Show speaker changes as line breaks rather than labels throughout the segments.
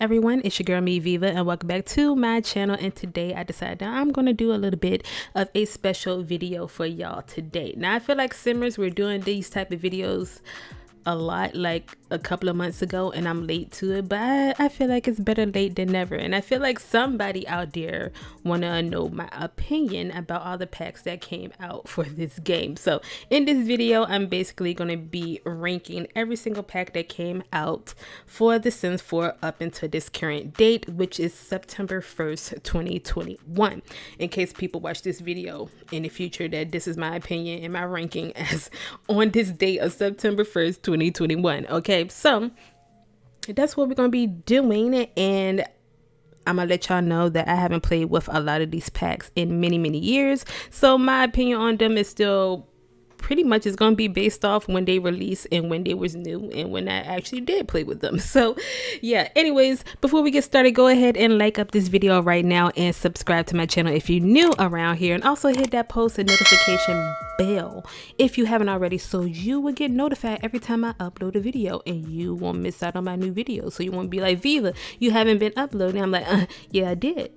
everyone, it's your girl xViva and welcome back to my channel. And today I decided that I'm going to do a little bit of a special video for y'all today. Now I feel like Simmers, we're doing these type of videos a lot like a couple of months ago and I'm late to it, but I feel like it's better late than never. And I feel like somebody out there want to know my opinion about all the packs that came out for this game. So in this video I'm basically going to be ranking every single pack that came out for The Sims 4 up until this current date, which is September 1st 2021, in case people watch this video in the future that this is my opinion and my ranking as on this date of September 1st 2021. Okay, so that's what we're gonna be doing, and I'm gonna let y'all know that I haven't played with a lot of these packs in many years, so my opinion on them is still pretty much is going to be based off when they released and when they was new and when I actually did play with them. So yeah, anyways, before we get started, go ahead and like up this video right now and subscribe to my channel if you're new around here, and also hit that post and notification bell if you haven't already, so you will get notified every time I upload a video and you won't miss out on my new videos. So you won't be like, Viva, you haven't been uploading. I'm like, yeah, I did.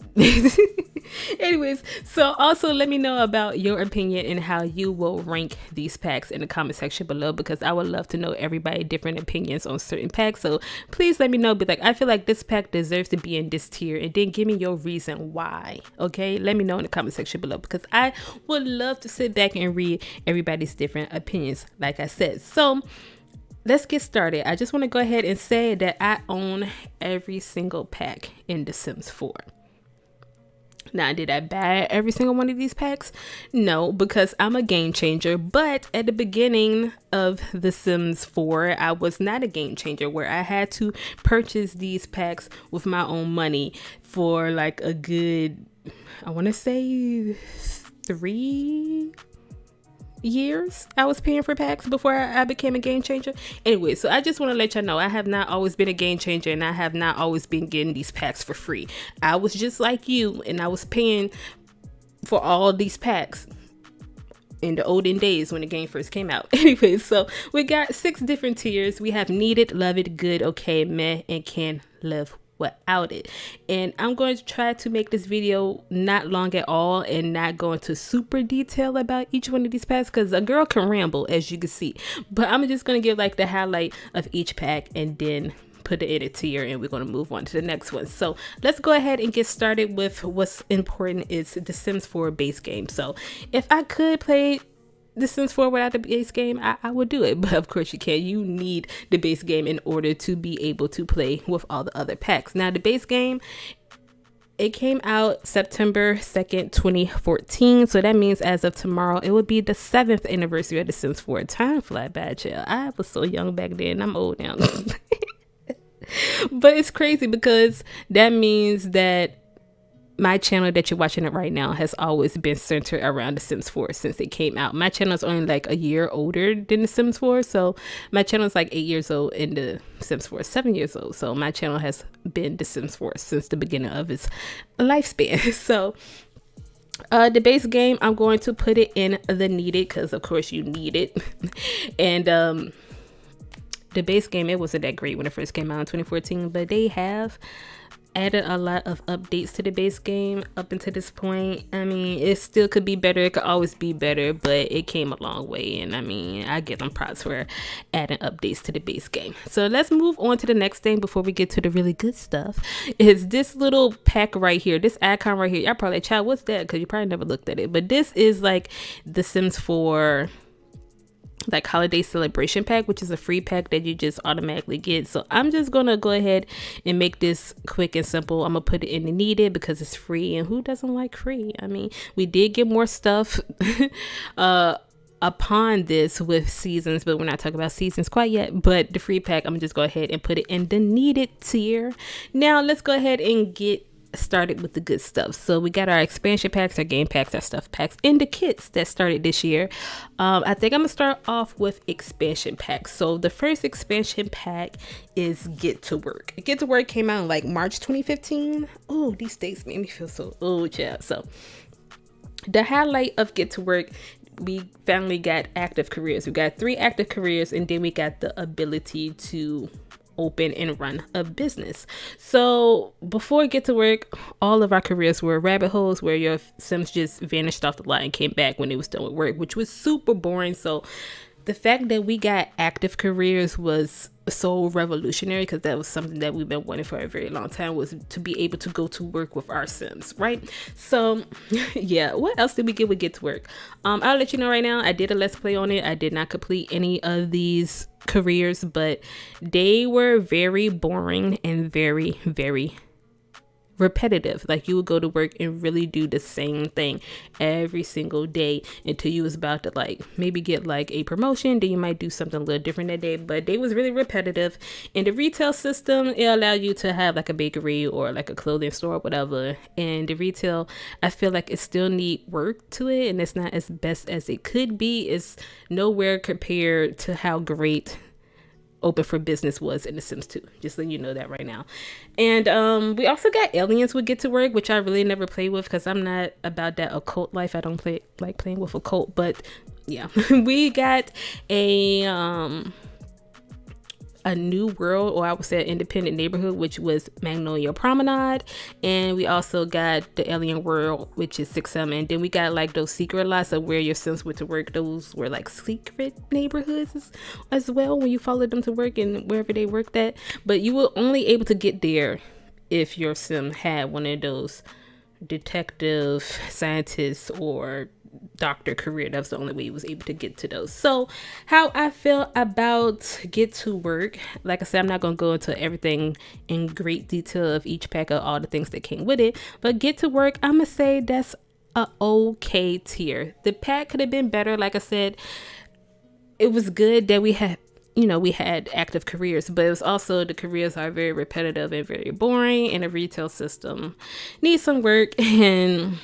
Anyways, so also let me know about your opinion and how you will rank these packs in the comment section below, because I would love to know everybody different opinions on certain packs. So please let me know, be like, I feel like this pack deserves to be in this tier, and then give me your reason why. Okay, let me know in the comment section below, because I would love to sit back and read everybody's different opinions, like I said. So let's get started. I just want to go ahead and say that I own every single pack in The Sims 4. Now, did I buy every single one of these packs? No, because I'm a game changer. But at the beginning of The Sims 4, I was not a game changer, where I had to purchase these packs with my own money for like a good, I want to say 3 years I was paying for packs before I became a game changer. Anyway, so I just want to let y'all know I have not always been a game changer, and I have not always been getting these packs for free. I was just like you, and I was paying for all these packs in the olden days when the game first came out. Anyway, so we got 6 different tiers. We have needed, love it, good, okay, meh, and can live without it. And I'm going to try to make this video not long at all and not go into super detail about each one of these packs, because a girl can ramble, as you can see. But I'm just going to give like the highlight of each pack and then put it in a tier, and we're going to move on to the next one. So let's go ahead and get started with what's important is The Sims 4 base game. So if I could play The Sims 4 without the base game, I would do it, but of course you can't. You need the base game in order to be able to play with all the other packs. Now the base game, it came out September 2nd 2014, so that means as of tomorrow it would be the 7th anniversary of The Sims 4. Time fly by, child. I was so young back then. I'm old now. But it's crazy because that means that my channel that you're watching it right now has always been centered around The Sims 4 since it came out. My channel is only like a year older than The Sims 4, so my channel is like 8 years old and The Sims 4 is 7 years old. So my channel has been The Sims 4 since the beginning of its lifespan. So the base game, I'm going to put it in the needed, because of course you need it. And the base game, it wasn't that great when it first came out in 2014, but they have added a lot of updates to the base game up until this point. I mean, it still could be better. It could always be better, but it came a long way, and I mean, I give them props for adding updates to the base game. So let's move on to the next thing before we get to the really good stuff. Is this little pack right here, this icon right here. Y'all probably like, child, what's that? Because you probably never looked at it, but this is like The Sims 4 like holiday celebration pack, which is a free pack that you just automatically get. So I'm just gonna go ahead and make this quick and simple. I'm gonna put it in the needed because it's free, and who doesn't like free? I mean, we did get more stuff upon this with seasons, but we're not talking about seasons quite yet. But the free pack, I'm gonna just go ahead and put it in the needed tier. Now let's go ahead and get started with the good stuff. So we got our expansion packs, our game packs, our stuff packs, and the kits that started this year. I think I'm gonna start off with expansion packs. So the first expansion pack is Get to Work. Get to Work came out in like March 2015. Oh, these dates made me feel so old, child. So the highlight of Get to Work, we finally got active careers. We got 3 active careers, and then we got the ability to open and run a business. So before Get to Work, all of our careers were rabbit holes where your Sims just vanished off the line and came back when they was done with work, which was super boring. So the fact that we got active careers was so revolutionary, because that was something that we've been wanting for a very long time, was to be able to go to work with our Sims, right? So yeah, what else did we get with Get to Work? I'll let you know right now, I did a let's play on it. I did not complete any of these careers, but they were very boring and very, very repetitive. Like, you would go to work and really do the same thing every single day until you was about to like maybe get like a promotion. Then you might do something a little different that day, but they was really repetitive. In the retail system, it allowed you to have like a bakery or like a clothing store or whatever. And the retail, I feel like it still need work to it, and it's not as best as it could be. It's nowhere compared to how great Open for Business was in The Sims 2, just letting you know that right now. And we also got Aliens with Get to Work, which I really never played with because I'm not about that occult life. I don't like playing with occult, but yeah. We got a new world, or I would say an independent neighborhood, which was Magnolia Promenade. And we also got the alien world, which is 6M. And then we got like those secret lots of where your Sims went to work. Those were like secret neighborhoods as well, when you followed them to work and wherever they worked at. But you were only able to get there if your Sim had one of those detective, scientist, or doctor career. That was the only way he was able to get to those. So how I feel about Get to Work, like I said, I'm not going to go into everything in great detail of each pack of all the things that came with it, but Get to Work, I'm gonna say that's a okay tier. The pack could have been better. Like I said, it was good that we had active careers, but it was also, the careers are very repetitive and very boring, and the retail system needs some work, and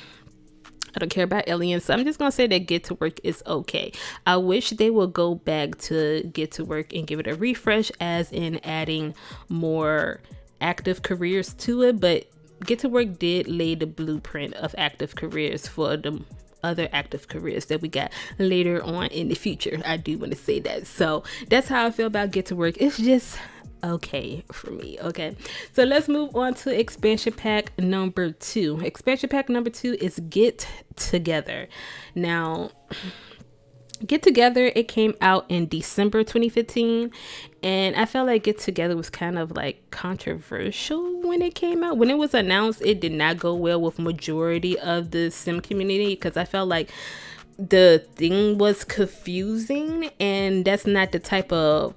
I don't care about aliens, so I'm just gonna say that Get to Work is okay. I wish they would go back to Get to Work and give it a refresh, as in adding more active careers to it. But Get to Work did lay the blueprint of active careers for the other active careers that we got later on in the future. I do want to say that. So that's how I feel about Get to Work. It's just okay for me. Okay, so let's move on to expansion pack number 2. Expansion pack number 2 is Get Together. Now, Get Together, it came out in December 2015, and I felt like Get Together was kind of like controversial when it came out. When it was announced, it did not go well with majority of the Sim community, because I felt like the thing was confusing, and that's not the type of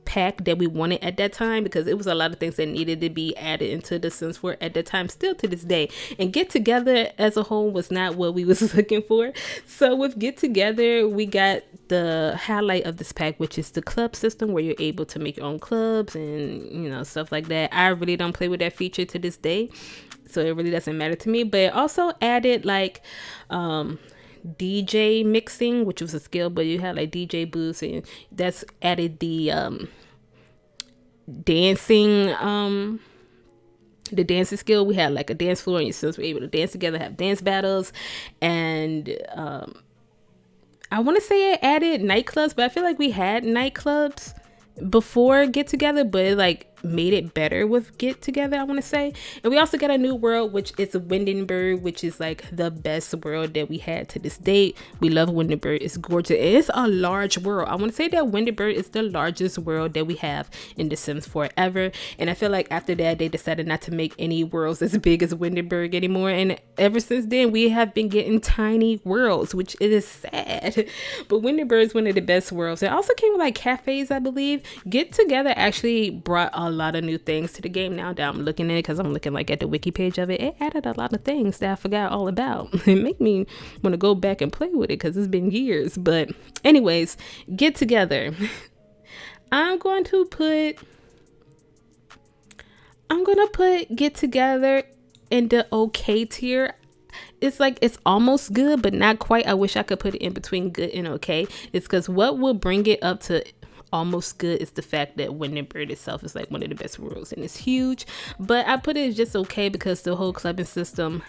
pack that we wanted at that time, because it was a lot of things that needed to be added into the Sims 4 at that time, still to this day. And Get Together as a whole was not what we was looking for. So with Get Together, we got the highlight of this pack, which is the club system, where you're able to make your own clubs and stuff like that. I really don't play with that feature to this day, so it really doesn't matter to me. But it also added like DJ mixing, which was a skill, but you had like DJ booths, and that's added the dancing skill. We had like a dance floor, and your Sims were able to dance together, have dance battles, and I want to say it added nightclubs, but I feel like we had nightclubs before Get Together, but it like made it better with Get Together, I want to say. And we also got a new world, which is Windenburg, which is like the best world that we had to this date. We love Windenburg. It's gorgeous. It's a large world. I want to say that Windenburg is the largest world that we have in The Sims 4 ever. And I feel like after that, they decided not to make any worlds as big as Windenburg anymore. And ever since then, we have been getting tiny worlds, which is sad. But Windenburg is one of the best worlds. It also came with like cafes, I believe. Get Together actually brought a lot of new things to the game. Now that I'm looking at it, because I'm looking like at the wiki page of it, it added a lot of things that I forgot all about. It make me want to go back and play with it, because it's been years. But anyways, Get Together. I'm gonna put Get Together in the okay tier. It's like, it's almost good, but not quite. I wish I could put it in between good and okay. It's because what will bring it up to almost good is the fact that Windenburg itself is like one of the best worlds, and it's huge. But I put it as just okay, because the whole clubbing system,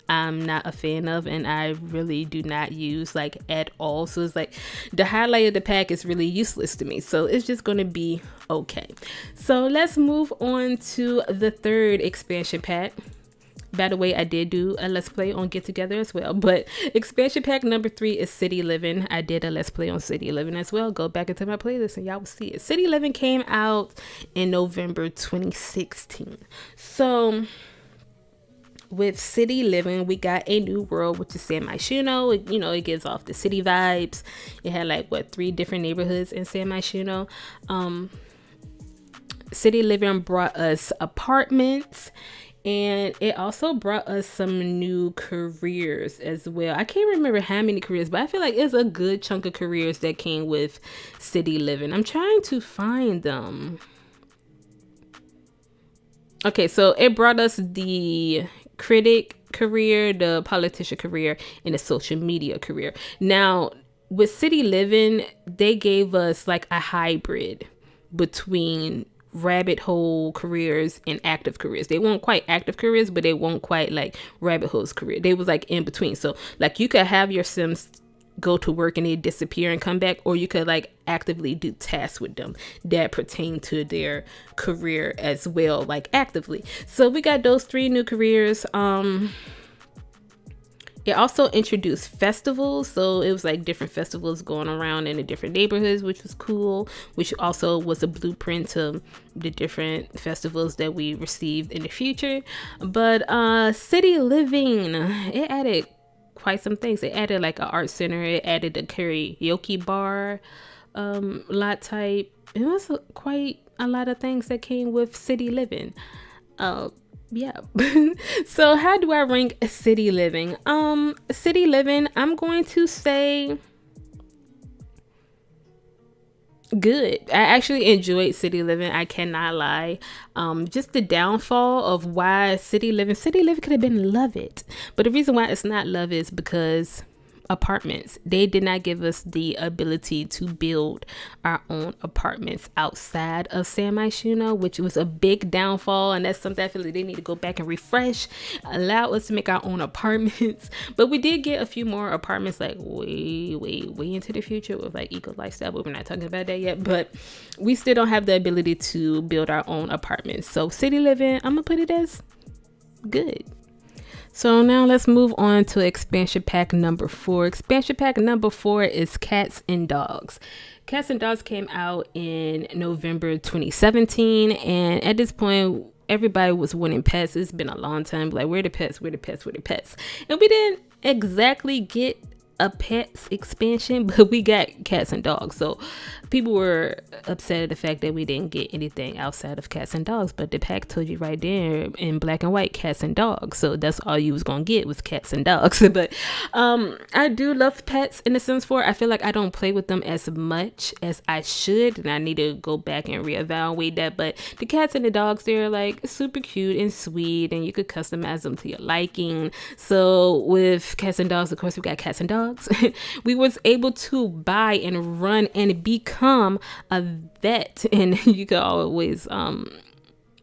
I'm not a fan of, and I really do not use like at all. So it's like the highlight of the pack is really useless to me, so it's just going to be okay. So let's move on to the third expansion pack. By the way, I did do a let's play on Get Together as well, but expansion pack number 3 is City Living. I did a let's play on City Living as well. Go back into my playlist and y'all will see it. City Living came out in November 2016. So with City Living, we got a new world, which is San Myshuno. It gives off the city vibes. It had like 3 different neighborhoods in San Myshuno. City Living brought us apartments, and it also brought us some new careers as well. I can't remember how many careers, but I feel like it's a good chunk of careers that came with City Living. I'm trying to find them. Okay, so it brought us the critic career, the politician career, and the social media career. Now, with City Living, they gave us like a hybrid between rabbit hole careers and active careers. They weren't quite active careers, but they weren't quite like rabbit holes career. They was like in between. So like you could have your Sims go to work and they disappear and come back, or you could like actively do tasks with them that pertain to their career as well, like actively. So we got those 3 new careers. It also introduced festivals, so it was like different festivals going around in the different neighborhoods, which was cool, which also was a blueprint to the different festivals that we received in the future. But City Living, it added quite some things. It added like an art center, it added a karaoke bar, lot type. It was quite a lot of things that came with City Living. Yeah. So how do I rank City Living? City Living, I'm going to say good. I actually enjoyed City Living, I cannot lie. Just the downfall of why City Living could have been Love It, but the reason why it's not Love It is because apartments, they did not give us the ability to build our own apartments outside of San Myshuno, which was a big downfall, and that's something I feel like they need to go back and refresh, allow us to make our own apartments. But we did get a few more apartments like way into the future with like eco lifestyle, but we're not talking about that yet. But we still don't have the ability to build our own apartments. So City Living, I'm gonna put it as good. So now let's move on to expansion pack number 4. Expansion pack number 4 is Cats and Dogs. Cats and Dogs came out in November 2017, and at this point everybody was wanting pets. It's been a long time, like where the pets, and we didn't exactly get a pets expansion, but we got Cats and Dogs. So people were upset at the fact that we didn't get anything outside of Cats and Dogs, but the pack told you right there in black and white, Cats and Dogs. So that's all you was gonna get was Cats and Dogs. But I do love pets in The Sims 4. I feel like I don't play with them as much as I should, and I need to go back and reevaluate that. But the cats and the dogs, they're like super cute and sweet, and you could customize them to your liking. So with Cats and Dogs, of course, we got Cats and Dogs. We was able to buy and run and become a vet, and you could always own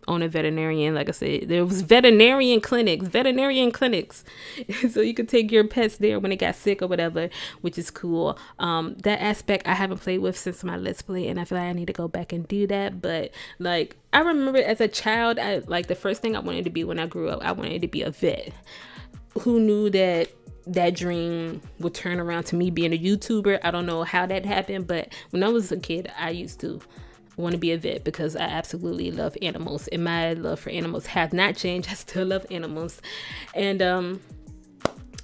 a veterinarian. Like I said, there was veterinarian clinics so you could take your pets there when they got sick or whatever, which is cool. That aspect I haven't played with since my let's play, and I feel like I need to go back and do that. But like I remember as a child, I like the first thing I wanted to be when I grew up, I wanted to be a vet. Who knew that dream would turn around to me being a YouTuber? I don't know how that happened, but when I was a kid, I used to want to be a vet because I absolutely love animals, and my love for animals have not changed. I still love animals. And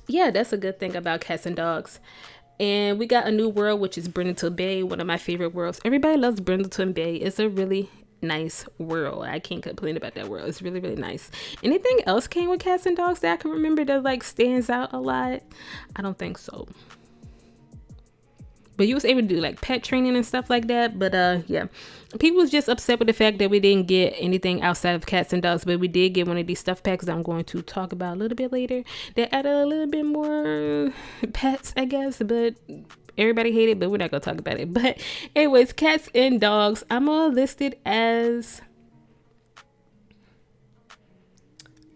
yeah, that's a good thing about Cats and Dogs. And we got a new world, which is Brindleton Bay, one of my favorite worlds. Everybody loves Brindleton Bay. It's a really nice world. I can't complain about that world. It's really nice. Anything else came with Cats and Dogs that I can remember that like stands out a lot? I don't think so. But you was able to do like pet training and stuff like that. But yeah, people was just upset with the fact that we didn't get anything outside of Cats and Dogs, but we did get one of these stuff packs that I'm going to talk about a little bit later that added a little bit more pets, I guess. But everybody hated it, but we're not gonna talk about it. But anyways, Cats and Dogs, I'm gonna list it as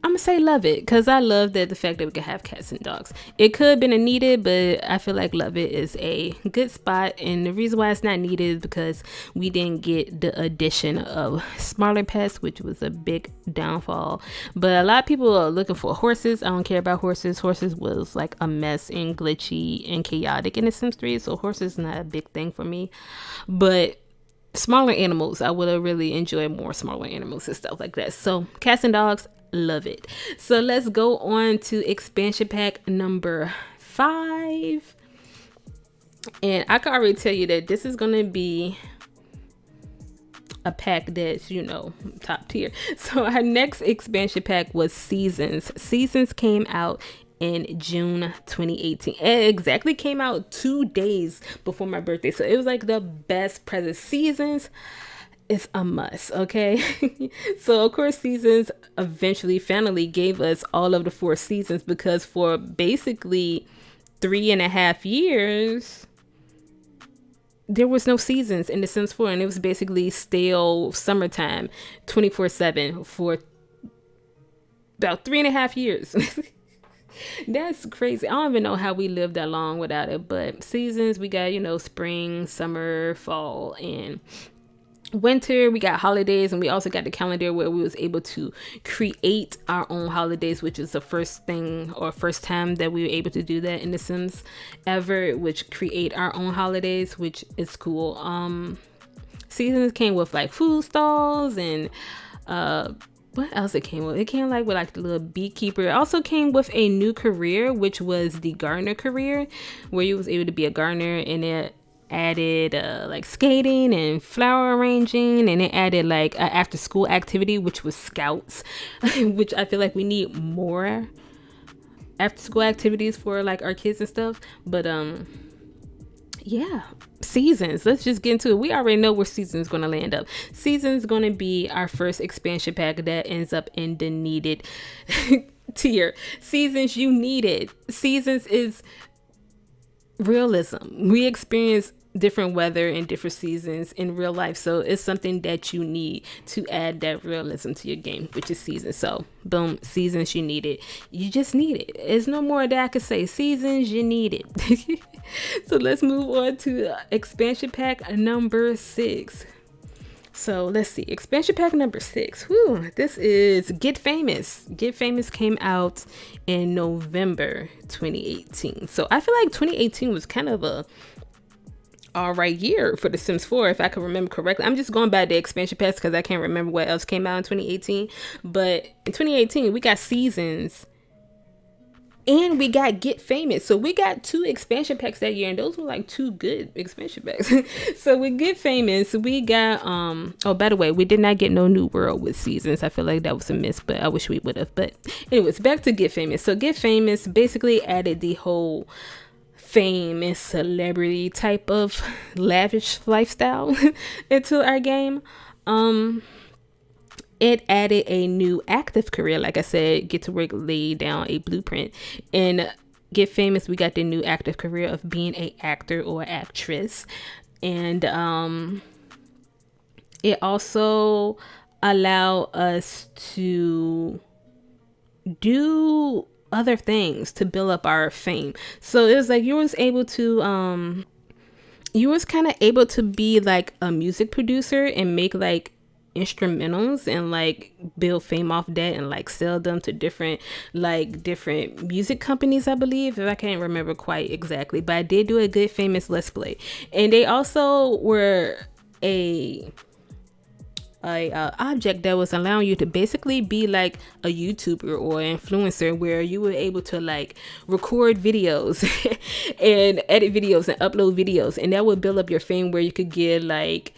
I'm gonna say love it, because I love that the fact that we can have cats and dogs. It could have been a needed, but I feel like love it is a good spot. And the reason why it's not needed is because we didn't get the addition of smaller pets, which was a big downfall. But a lot of people are looking for horses. I don't care about horses. Horses was like a mess and glitchy and chaotic in The Sims 3, so horses is not a big thing for me. But smaller animals, I would have really enjoyed more smaller animals and stuff like that. So cats and dogs, love it. So let's go on to expansion pack number 5. And I can already tell you that this is going to be a pack that's, you know, top tier. So our next expansion pack was Seasons. Seasons came out in June 2018. It exactly came out 2 days before my birthday. So it was like the best present. Seasons is a must, okay? So of course Seasons eventually finally gave us all of the 4 seasons, because for basically 3.5 years there was no seasons in The Sims 4, and it was basically stale summertime 24/7 for about 3.5 years. That's crazy. I don't even know how we lived that long without it. But seasons, we got, you know, spring, summer, fall, and winter. We got holidays, and we also got the calendar where we was able to create our own holidays, which is the first thing or first time that we were able to do that in The Sims ever, which create our own holidays, which is cool. Seasons came with like food stalls and what else it came with? It came like with like the little beekeeper. It also came with a new career, which was the gardener career, where you was able to be a gardener, and it added like skating and flower arranging, and it added like an after school activity, which was scouts, which I feel like we need more after school activities for like our kids and stuff. But yeah, seasons, let's just get into it. We already know where seasons gonna land up. Seasons gonna be our first expansion pack that ends up in the needed tier. Seasons, you need it. Seasons is realism. We experience different weather in different seasons in real life, so it's something that you need to add that realism to your game, which is seasons. So boom, seasons, you need it. You just need it. There's no more that I could say. Seasons, you need it. So let's move on to expansion pack number 6. So let's see, expansion pack number 6. Whew, this is Get Famous. Get Famous came out in November 2018. So I feel like 2018 was kind of a alright year for The Sims 4, if I can remember correctly. I'm just going by the expansion packs because I can't remember what else came out in 2018. But in 2018, we got Seasons and we got Get Famous. So we got 2 expansion packs that year, and those were like 2 good expansion packs. So with Get Famous, we got oh, by the way, we did not get no new world with Seasons. I feel like that was a miss, but I wish we would have. But anyways, back to Get Famous. So Get Famous basically added the whole fame and celebrity type of lavish lifestyle into our game. It added a new active career. Like I said, get to work, lay down a blueprint. And Get Famous, we got the new active career of being a actor or actress. And it also allow us to do other things to build up our fame. So it was like you was able to you was kind of able to be like a music producer and make like instrumentals and like build fame off that and like sell them to different music companies, I believe, if I can't remember quite exactly. But I did do a Get Famous Let's Play, and they also were a object that was allowing you to basically be like a YouTuber or influencer, where you were able to like record videos and edit videos and upload videos, and that would build up your fame where you could get like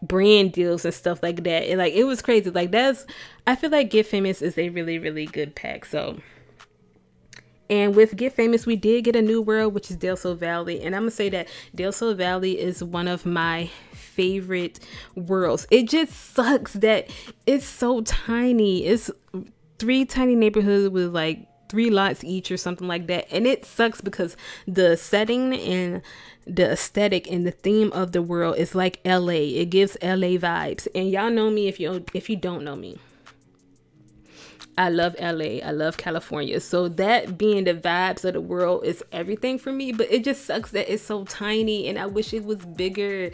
brand deals and stuff like that. And like it was crazy. Like I feel like Get Famous is a really, really good pack. So, and with Get Famous, we did get a new world, which is Del Sol Valley. And I'm gonna say that Del Sol Valley is one of my favorite worlds. It just sucks that it's so tiny. It's 3 tiny neighborhoods with like 3 lots each or something like that. And it sucks because the setting and the aesthetic and the theme of the world is like LA. It gives LA vibes. And y'all know me if you don't know me. I love LA. I love California. So that being the vibes of the world is everything for me. But it just sucks that it's so tiny and I wish it was bigger.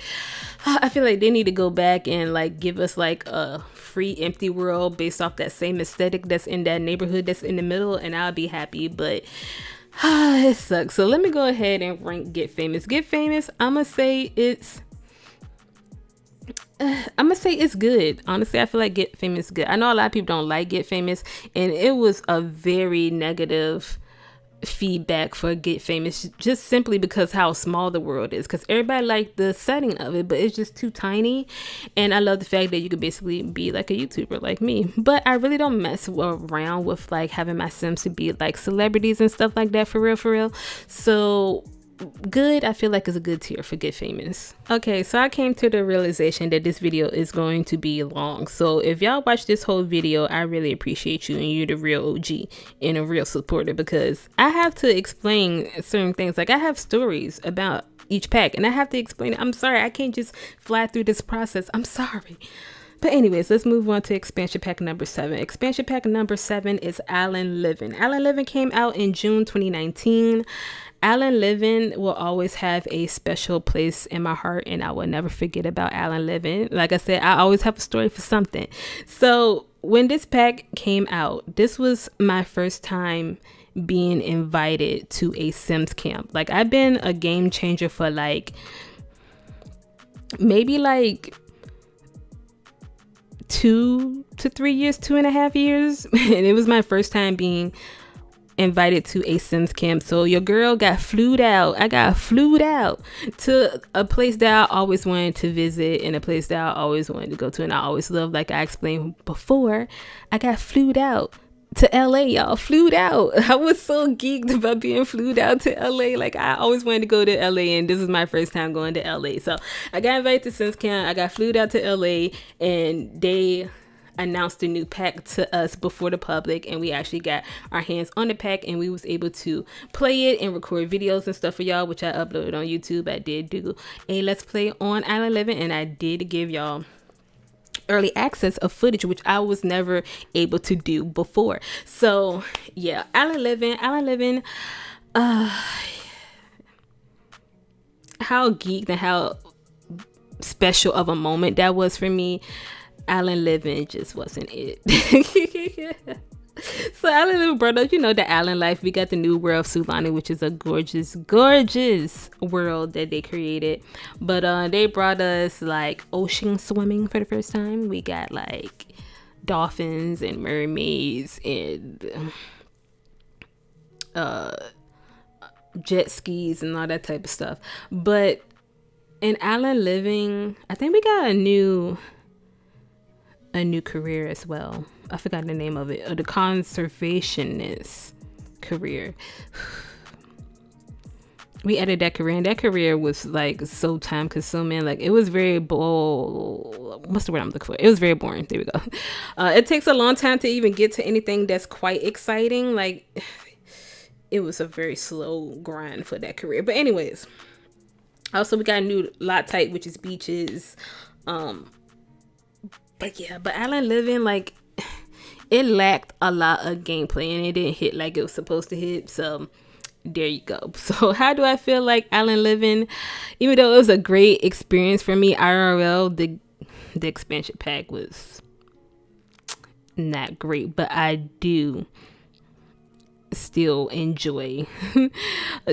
I feel like they need to go back and like give us like a free empty world based off that same aesthetic that's in that neighborhood that's in the middle, and I'll be happy. But it sucks. So let me go ahead and rank Get Famous. Get Famous, I'ma say it's good. Honestly, I feel like Get Famous is good. I know a lot of people don't like Get Famous, and it was a very negative feedback for Get Famous, just simply because how small the world is, because everybody liked the setting of it, but it's just too tiny. And I love the fact that you could basically be like a YouTuber like me, but I really don't mess around with like having my Sims to be like celebrities and stuff like that, for real. So good, I feel like it's a good tier for Get Famous. Okay, so I came to the realization that this video is going to be long, so if y'all watch this whole video, I really appreciate you, and you're the real OG and a real supporter, because I have to explain certain things. Like, I have stories about each pack and I have to explain it. I'm sorry, I can't just fly through this process. I'm sorry. But anyways, let's move on to expansion pack number 7. Expansion pack number 7 is Alan Living. Alan Living came out in June 2019. Alan Living will always have a special place in my heart, and I will never forget about Alan Living. Like I said, I always have a story for something. So when this pack came out, this was my first time being invited to a Sims camp. Like, I've been a game changer for like maybe like 2 to 3 years, 2.5 years, and it was my first time being invited to a Sims camp. So your girl got flued out. I got flued out to a place that I always wanted to visit, and a place that I always wanted to go to, and I always loved. Like I explained before, I got flued out to LA, y'all. Flued out. I was so geeked about being flued out to LA. Like, I always wanted to go to LA, and this is my first time going to LA. So I got invited to Sims camp. I got flued out to LA, and they announced a new pack to us before the public, and we actually got our hands on the pack, and we was able to play it and record videos and stuff for y'all, which I uploaded on YouTube. I did do a let's play on Alan Living, and I did give y'all early access of footage, which I was never able to do before. So yeah, Alan Living, how geeked and how special of a moment that was for me. Alan Living just wasn't it. So Alan Living brought up, the Alan life. We got the new world of Sulani, which is a gorgeous world that they created. But they brought us like ocean swimming for the first time. We got like dolphins and mermaids and jet skis and all that type of stuff. But in Alan Living, I think we got a new career as well. I forgot the name of it. The conservationist career. We added that career, and that career was like so time consuming. Like, it was very what's the word I'm looking for? It was very boring. There we go. It takes a long time to even get to anything that's quite exciting. Like, it was a very slow grind for that career. But anyways, also we got a new lot type, which is beaches. But Alan Living, like, it lacked a lot of gameplay, and it didn't hit like it was supposed to hit. So there you go. So how do I feel like Alan Living? Even though it was a great experience for me, IRL, the expansion pack was not great, but I do still enjoy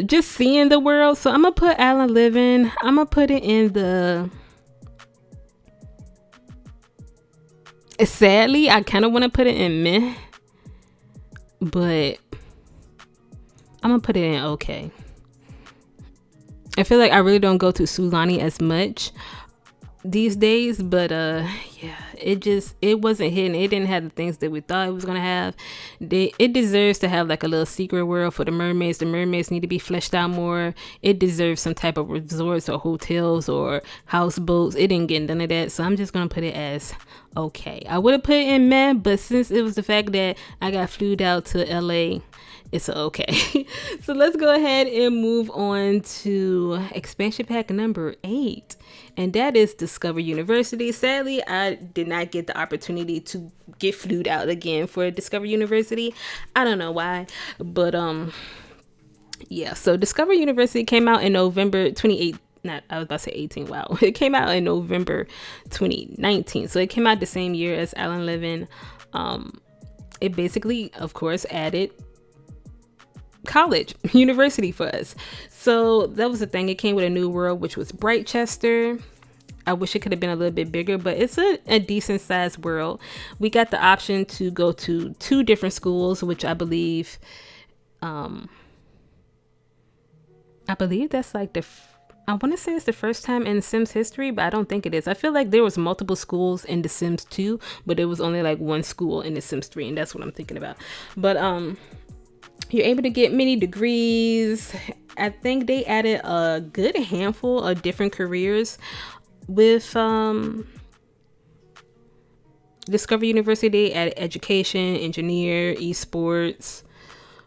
just seeing the world. So I'm gonna put Alan Living, I'm gonna put it in the... Sadly, I kind of want to put it in meh, but I'm gonna put it in okay. I feel like I really don't go to Sulani as much these days, but yeah, it wasn't hitting. It didn't have the things that we thought it was gonna have. It deserves to have like a little secret world for the mermaids. The mermaids need to be fleshed out more. It deserves some type of resorts or hotels or houseboats. It didn't get none of that, so I'm just gonna put it as okay. I would have put it in meh, but since it was the fact that I got flued out to LA it's okay. So let's go ahead and move on to expansion pack number 8, and that is Discover University. Sadly, I did not get the opportunity to get flued out again for Discover University. I don't know why, but yeah. So Discover University came out in November 28th. I was about to say 18. Wow. It came out in November 2019. So it came out the same year as Alan Living. It basically, of course, added college, university for us. So that was the thing. It came with a new world, which was Brightchester. I wish it could have been a little bit bigger, but it's a decent sized world. We got the option to go to 2 different schools, which I believe that's like I want to say it's the first time in Sims history, but I don't think it is. I feel like there was multiple schools in The Sims 2, but there was only like 1 school in The Sims 3, and that's what I'm thinking about. But you're able to get many degrees. I think they added a good handful of different careers with Discover University. They added education, engineer, esports,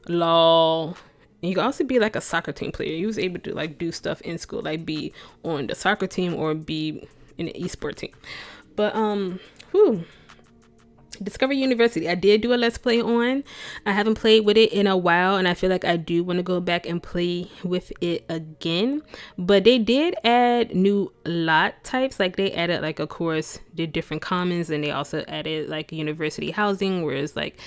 law. And you can also be like a soccer team player. You was able to like do stuff in school, like be on the soccer team or be in an esport team. But Discover University, I did do a let's play on. I haven't played with it in a while, and I feel like I do want to go back and play with it again. But they did add new lot types. Like they added like, of course, the different commons, and they also added like university housing, whereas like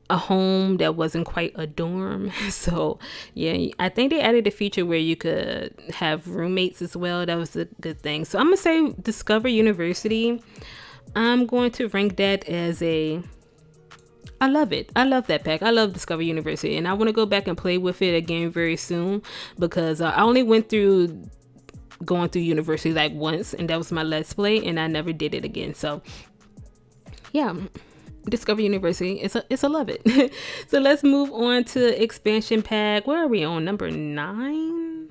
a home that wasn't quite a dorm. So yeah, I think they added a feature where you could have roommates as well. That was a good thing. So I'm gonna say Discover University, I'm going to rank that as I love it. I love that pack. I love Discover University, and I want to go back and play with it again very soon, because I only went through going through university like once, and that was my let's play, and I never did it again. So yeah, Discover University, it's a love it. So let's move on to expansion pack. Where are we on? Number 9?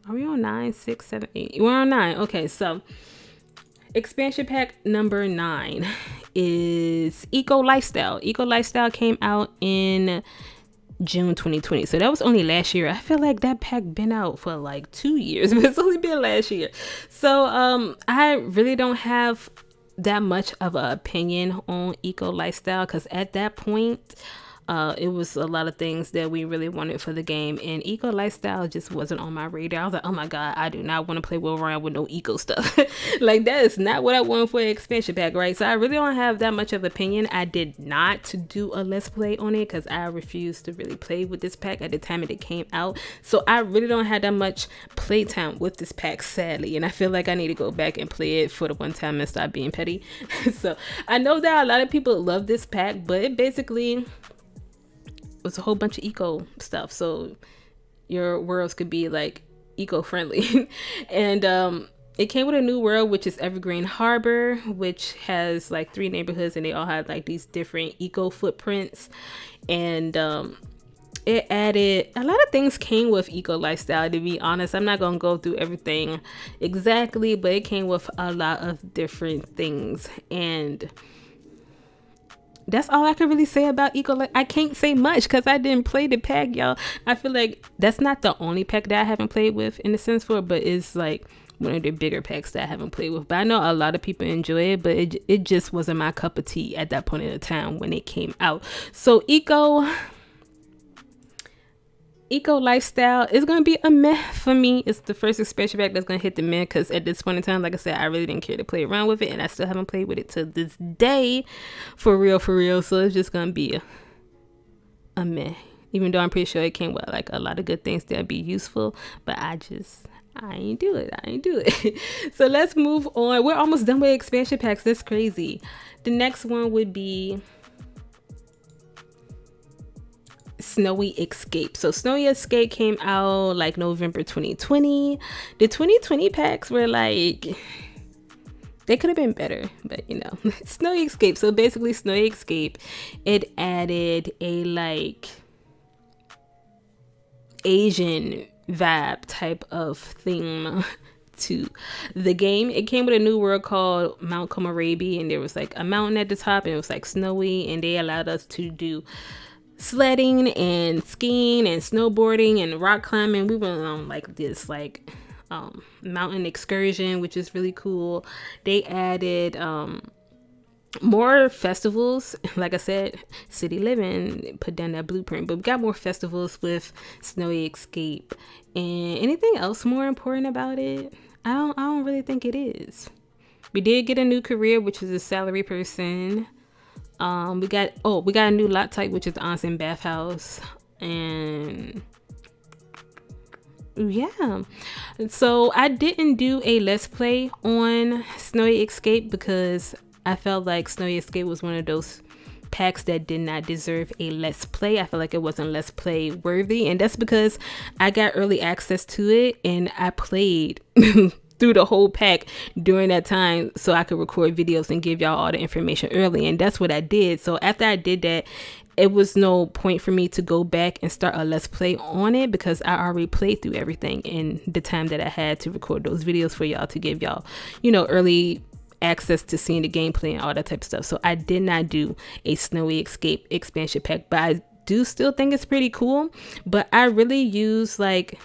Are we on 9, 6, 7, 8? We're on 9. Okay, so expansion pack number 9 is Eco Lifestyle. Eco Lifestyle came out in June 2020, so that was only last year. I feel like that pack been out for like 2 years, but it's only been last year. So I really don't have that much of an opinion on Eco Lifestyle, because at that point it was a lot of things that we really wanted for the game, and Eco Lifestyle just wasn't on my radar. I was like, oh my god, I do not want to play around with no eco stuff. Like that is not what I want for an expansion pack, right? So I really don't have that much of opinion. I did not do a let's play on it because I refused to really play with this pack at the time it came out. So I really don't have that much playtime with this pack, sadly, and I feel like I need to go back and play it for the one time and stop being petty. So I know that a lot of people love this pack, but it basically was a whole bunch of eco stuff, so your worlds could be like eco-friendly. And it came with a new world, which is Evergreen Harbor, which has like 3 neighborhoods, and they all have like these different eco footprints. And it added a lot of things. Came with Eco Lifestyle, to be honest. I'm not gonna go through everything exactly, but it came with a lot of different things, and that's all I can really say about Eco. I can't say much because I didn't play the pack, y'all. I feel like that's not the only pack that I haven't played with in the Sims 4, but it's like one of the bigger packs that I haven't played with. But I know a lot of people enjoy it, but it just wasn't my cup of tea at that point in the time when it came out. So Eco Lifestyle is going to be a meh for me. It's the first expansion pack that's going to hit the meh, because at this point in time, like I said, I really didn't care to play around with it, and I still haven't played with it to this day, for real. So it's just going to be a meh, even though I'm pretty sure it came with like a lot of good things that'd be useful, but I ain't do it. So let's move on. We're almost done with expansion packs. That's crazy. The next one would be Snowy Escape. So Snowy Escape came out like November 2020. The 2020 packs were like, they could have been better, but you know. Snowy Escape. So basically Snowy Escape, it added a like Asian vibe type of theme to the game. It came with a new world called Mount Komorebi, and there was like a mountain at the top, and it was like snowy, and they allowed us to do sledding and skiing and snowboarding and rock climbing. We went on like this mountain excursion, which is really cool. They added more festivals. Like I said, City Living put down that blueprint, but we got more festivals with Snowy Escape. And anything else more important about it? I don't really think it is. We did get a new career, which is a salary person. We got a new lot type, which is onsen bathhouse. And yeah, so I didn't do a let's play on Snowy Escape because I felt like Snowy Escape was one of those packs that did not deserve a let's play. I feel like it wasn't let's play worthy, and that's because I got early access to it and I played through the whole pack during that time so I could record videos and give y'all all the information early, and that's what I did. So after I did that, it was no point for me to go back and start a let's play on it because I already played through everything in the time that I had to record those videos for y'all to give y'all, you know, early access to seeing the gameplay and all that type of stuff. So I did not do a Snowy Escape expansion pack, but I do still think it's pretty cool. But I really use like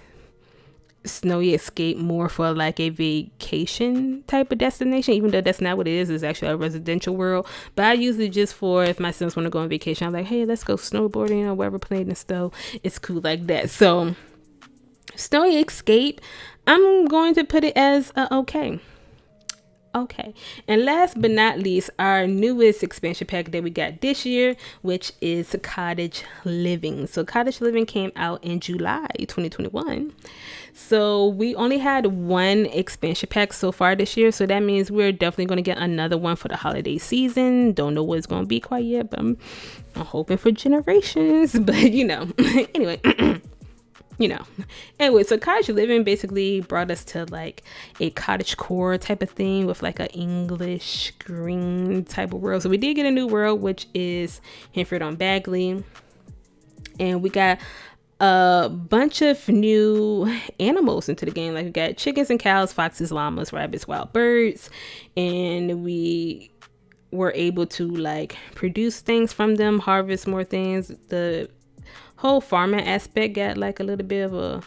Snowy Escape more for like a vacation type of destination, even though that's not what it is. It's actually a residential world, but I use it just for if my sons want to go on vacation. I'm like, hey, let's go snowboarding or wherever, playing and stuff. It's cool like that. So Snowy Escape, I'm going to put it as okay. And last but not least, our newest expansion pack that we got this year, which is Cottage Living. So Cottage Living came out in July 2021. So we only had one expansion pack so far this year. So that means we're definitely going to get another one for the holiday season. Don't know what it's going to be quite yet, but I'm hoping for generations. But you know, anyway. Anyway, so Cottage Living basically brought us to like a cottage core type of thing with like an English green type of world. So we did get a new world, which is Henford on Bagley, and we got a bunch of new animals into the game. Like we got chickens and cows, foxes, llamas, rabbits, wild birds, and we were able to like produce things from them, harvest more things. The whole farming aspect got like a little bit of a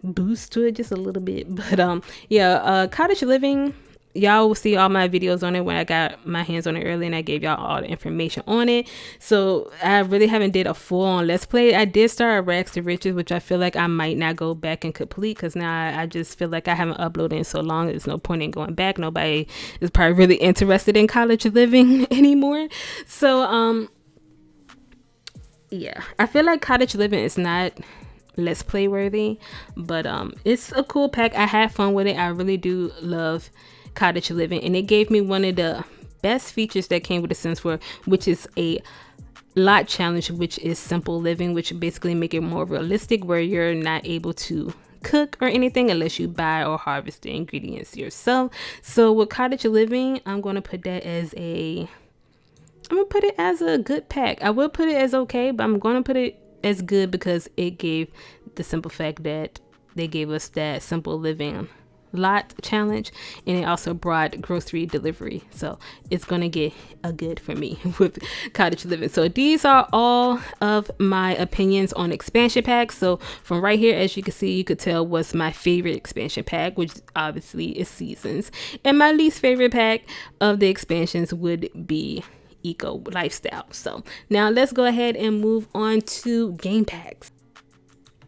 boost to it, just a little bit. But Cottage Living, y'all will see all my videos on it when I got my hands on it early and I gave y'all all the information on it. So I really haven't did a full-on let's play. I did start a Rags to Riches, which I feel like I might not go back and complete because now I just feel like I haven't uploaded in so long. There's no point in going back. Nobody is probably really interested in Cottage Living anymore. So yeah, I feel like Cottage Living is not let's play worthy, but it's a cool pack. I had fun with it. I really do love Cottage Living, and it gave me one of the best features that came with the Sims 4, which is a lot challenge, which is simple living, which basically make it more realistic, where you're not able to cook or anything unless you buy or harvest the ingredients yourself. So with Cottage Living, I'm going to put that as a good pack. I will put it as okay, but I'm going to put it as good because it gave the simple fact that they gave us that simple living lot challenge, and it also brought grocery delivery. So it's going to get a good for me with Cottage Living. So these are all of my opinions on expansion packs. So from right here, as you can see, you could tell what's my favorite expansion pack, which obviously is Seasons. And my least favorite pack of the expansions would be Eco Lifestyle. So now let's go ahead and move on to game packs.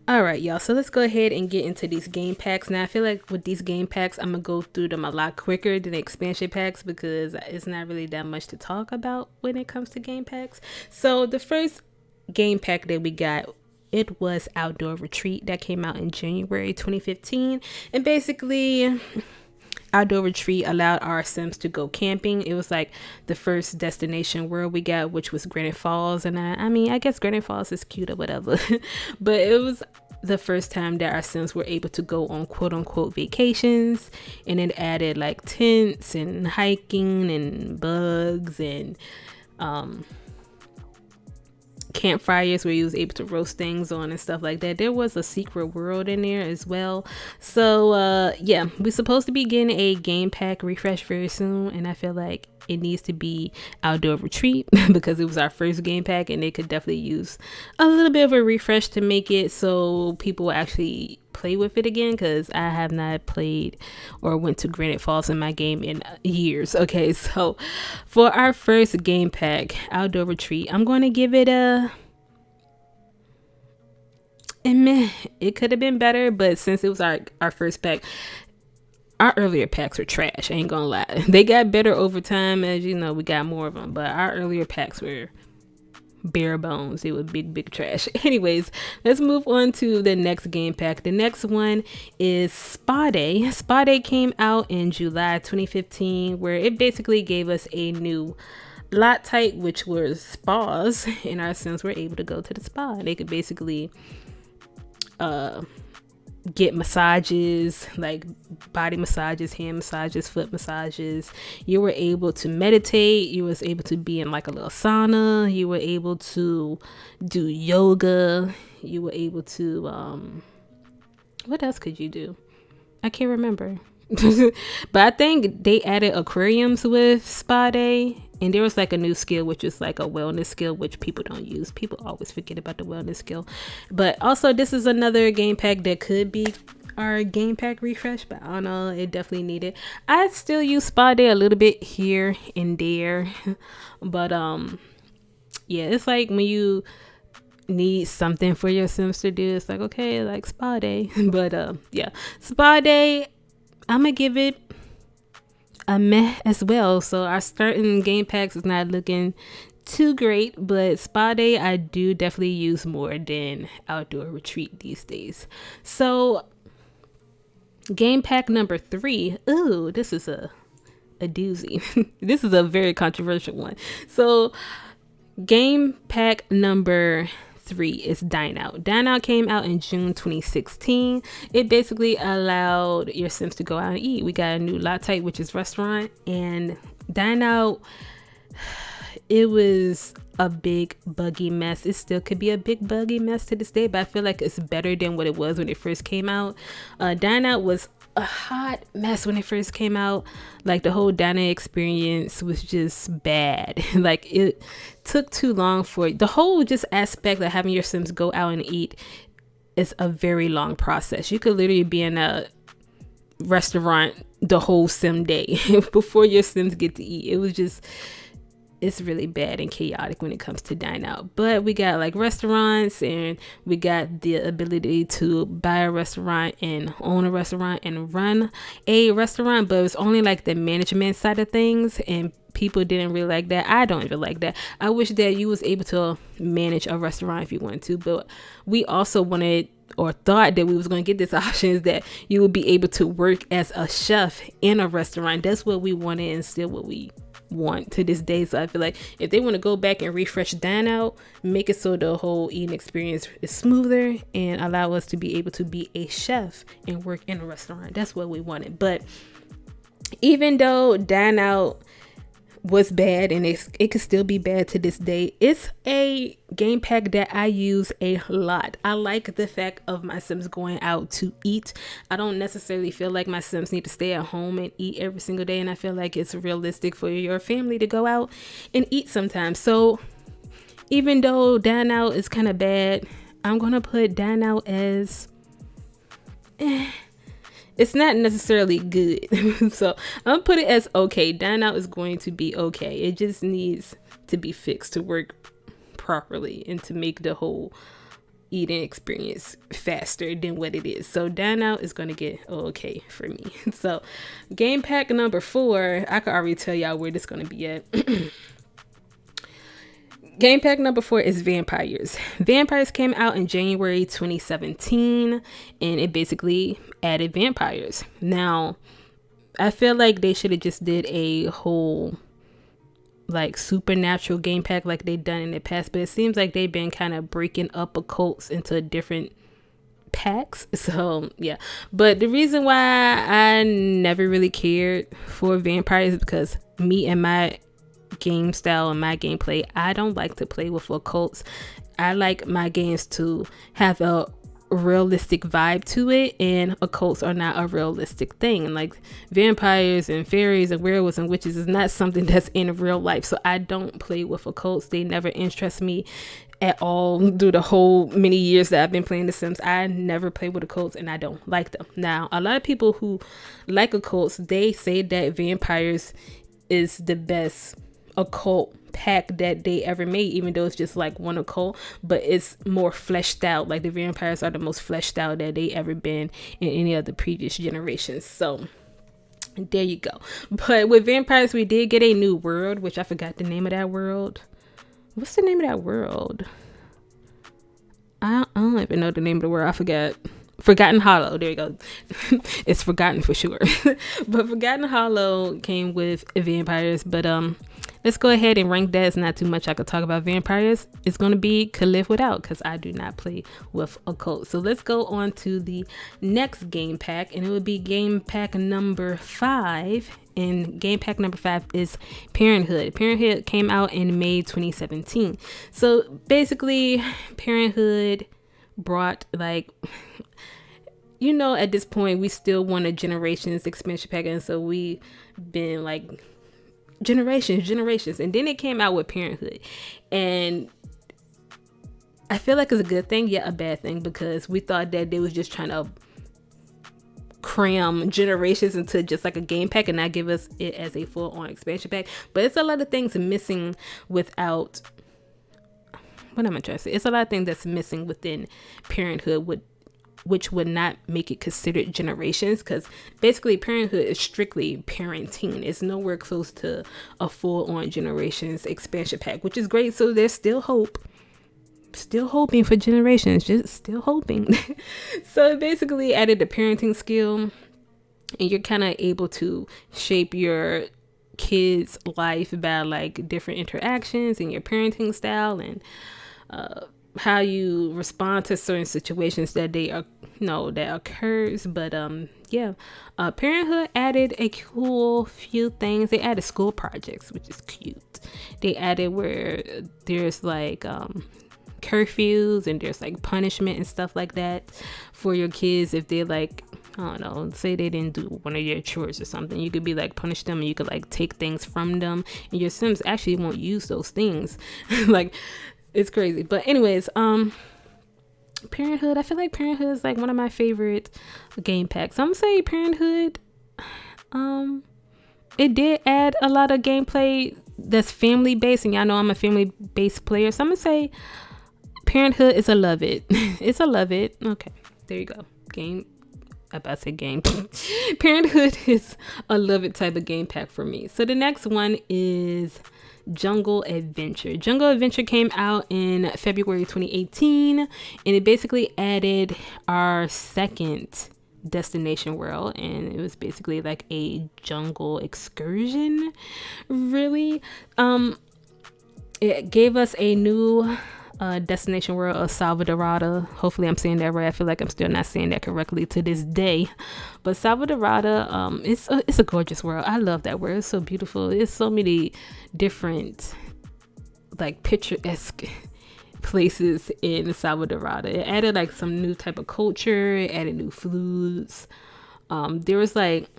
All right, y'all, so let's go ahead and get into these game packs. Now I feel like with these game packs, I'm gonna go through them a lot quicker than the expansion packs because it's not really that much to talk about when it comes to game packs. So the first game pack that we got, it was Outdoor Retreat, that came out in January 2015, and basically Outdoor Retreat allowed our Sims to go camping. It was like the first destination world we got, which was Granite Falls. And I mean, I guess Granite Falls is cute or whatever, but it was the first time that our Sims were able to go on quote unquote vacations. And it added like tents and hiking and bugs and campfires where you was able to roast things on and stuff like that. There was a secret world in there as well. So yeah, we're supposed to be getting a game pack refresh very soon, and I feel like it needs to be Outdoor Retreat because it was our first game pack, and they could definitely use a little bit of a refresh to make it so people will actually play with it again, because I have not played or went to Granite Falls in my game in years. Okay, so for our first game pack, Outdoor Retreat, I'm going to give it a meh. It could have been better, but since it was our first pack, our earlier packs were trash. I ain't gonna lie. They got better over time, as you know, we got more of them, but our earlier packs were bare bones. They were big trash. Anyways, let's move on to the next game pack. The next one is Spa Day. Spa Day came out in July 2015, where it basically gave us a new lot type, which was spas, and our Sims were able to go to the spa. They could basically get massages, like body massages, hand massages, foot massages. You were able to meditate. You was able to be in like a little sauna. You were able to do yoga. You were able to what else could you do? I can't remember. But I think they added aquariums with Spa Day, and there was like a new skill, which is like a wellness skill, which people don't use. People always forget about the wellness skill. But also, this is another game pack that could be our game pack refresh, but I don't know, it definitely needed. I still use Spa Day a little bit here and there, but yeah, it's like when you need something for your Sims to do, it's like, okay, like Spa Day. But yeah, Spa Day, I'm gonna give it a meh as well. So our starting game packs is not looking too great, but Spa Day I do definitely use more than Outdoor Retreat these days. So game pack number 3, ooh, this is a doozy. This is a very controversial one. So game pack number 3 is Dine Out. Dine Out came out in June 2016. It basically allowed your Sims to go out and eat. We got a new lot type, which is restaurant, and Dine Out, it was a big buggy mess. It still could be a big buggy mess to this day, but I feel like it's better than what it was when it first came out. Dine Out was a hot mess when it first came out. Like the whole dining experience was just bad. Like it took too long for the whole just aspect of having your Sims go out and eat is a very long process. You could literally be in a restaurant the whole Sim day before your Sims get to eat. It was just, it's really bad and chaotic when it comes to Dine Out. But we got like restaurants, and we got the ability to buy a restaurant and own a restaurant and run a restaurant, but it was only like the management side of things, and people didn't really like that. I don't even like that. I wish that you was able to manage a restaurant if you wanted to, but we also wanted or thought that we was going to get this option is that you would be able to work as a chef in a restaurant. That's what we wanted and still what we want to this day. So I feel like if they want to go back and refresh Dine Out, make it so the whole eating experience is smoother and allow us to be able to be a chef and work in a restaurant, that's what we wanted. But even though Dine Out was bad, and it could still be bad to this day, it's a game pack that I use a lot. I like the fact of my Sims going out to eat. I don't necessarily feel like my Sims need to stay at home and eat every single day, and I feel like it's realistic for your family to go out and eat sometimes. So even though Dine Out is kind of bad, I'm gonna put Dine Out as it's not necessarily good. So I'm gonna put it as okay. Dine Out is going to be okay. It just needs to be fixed to work properly and to make the whole eating experience faster than what it is. So Dine Out is going to get okay for me. So game pack number 4, I can already tell y'all where this is going to be at. Game pack number 4 is Vampires. Vampires came out in January 2017, and it basically added vampires. Now, I feel like they should have just did a whole like supernatural game pack like they've done in the past, but it seems like they've been kind of breaking up occults into different packs. So yeah, but the reason why I never really cared for vampires is because me and my game style and my gameplay, I don't like to play with occults. I like my games to have a realistic vibe to it, and occults are not a realistic thing. Like vampires and fairies and werewolves and witches is not something that's in real life, so I don't play with occults. They never interest me at all through the whole many years that I've been playing The Sims. I never play with occults, and I don't like them. Now, a lot of people who like occults, they say that vampires is the best occult pack that they ever made, even though it's just like one occult, but it's more fleshed out. Like the vampires are the most fleshed out that they ever been in any of the previous generations. So there you go. But with vampires, we did get a new world, which I forgot the name of that world. What's the name of that world? I don't even know the name of the world. I forgot. Forgotten Hollow. There you go. It's forgotten for sure. But Forgotten Hollow came with vampires. But let's go ahead and rank that. It's not too much I could talk about vampires. It's going to be Could Live Without, because I do not play with occult. So let's go on to the next game pack, and it would be game pack number 5. And game pack number 5 is Parenthood. Parenthood came out in May 2017. So basically, Parenthood brought, like, you know, at this point we still want a generations expansion pack, and so we been like generations, and then it came out with Parenthood, and I feel like it's a good thing yet a bad thing, because we thought that they was just trying to cram generations into just like a game pack and not give us it as a full-on expansion pack. But it's a lot of things missing without, what am I trying to say? It's a lot of things that's missing within Parenthood, which would not make it considered generations, because basically Parenthood is strictly parenting. It's nowhere close to a full-on generations expansion pack, which is great. So there's still hope. Still hoping for generations, just still hoping. So it basically added the parenting skill, and you're kind of able to shape your kids' life by like different interactions and your parenting style, and how you respond to certain situations that they are, that occurs. But Parenthood added a cool few things. They added school projects, which is cute. They added where there's like curfews, and there's like punishment and stuff like that for your kids if they, like, I don't know, say they didn't do one of your chores or something. You could be like punish them, and you could like take things from them, and your Sims actually won't use those things. Like, it's crazy. But anyways, Parenthood, I feel like Parenthood is like one of my favorite game packs. I'm gonna say Parenthood, it did add a lot of gameplay that's family based, and y'all know I'm a family based player, so I'm gonna say Parenthood is a love it. It's a love it. Okay, there you go. Game. I about to say game. Parenthood is a love it type of game pack for me. So the next one is Jungle Adventure. Jungle Adventure came out in February 2018, and it basically added our second destination world, and it was basically like a jungle excursion, really. It gave us a new destination world of Salvadorada. Hopefully I'm saying that right. I feel like I'm still not saying that correctly to this day, but Salvadorada, it's a gorgeous world. I love that world. It's so beautiful. It's so many different like picturesque places in Salvadorada. It added like some new type of culture. It added new foods. There was like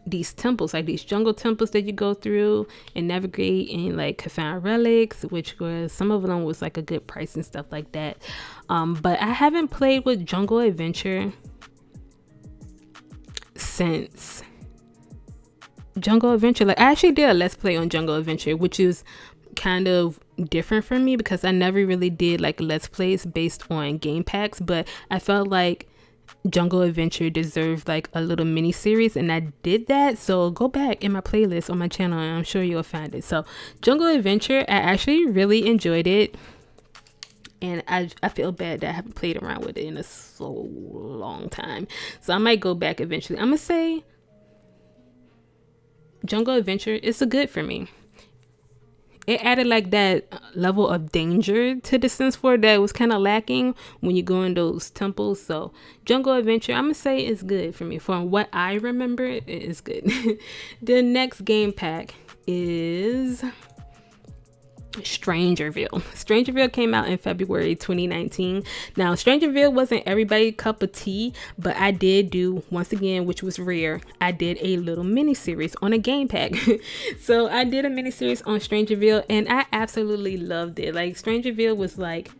these temples, like these jungle temples that you go through and navigate, and like could find relics, which was, some of them was like a good price and stuff like that. But I haven't played with Jungle Adventure since Jungle Adventure. Like, I actually did a let's play on Jungle Adventure, which is kind of different from me, because I never really did like let's plays based on game packs, but I felt like Jungle Adventure deserved like a little mini series, and I did that. So go back in my playlist on my channel and I'm sure you'll find it. So Jungle Adventure, I actually really enjoyed it, and I feel bad that I haven't played around with it in a so long time, so I might go back eventually. I'm gonna say Jungle Adventure is a good for me. It added like that level of danger to the Sims 4 that was kind of lacking when you go in those temples. So Jungle Adventure, I'm gonna say it's good for me. From what I remember, it is good. The next game pack is Strangerville. Strangerville came out in February 2019. Now, Strangerville wasn't everybody's cup of tea, but I did do, once again, which was rare, I did a little mini series on a game pack. So I did a mini series on Strangerville, and I absolutely loved it. Like, Strangerville was like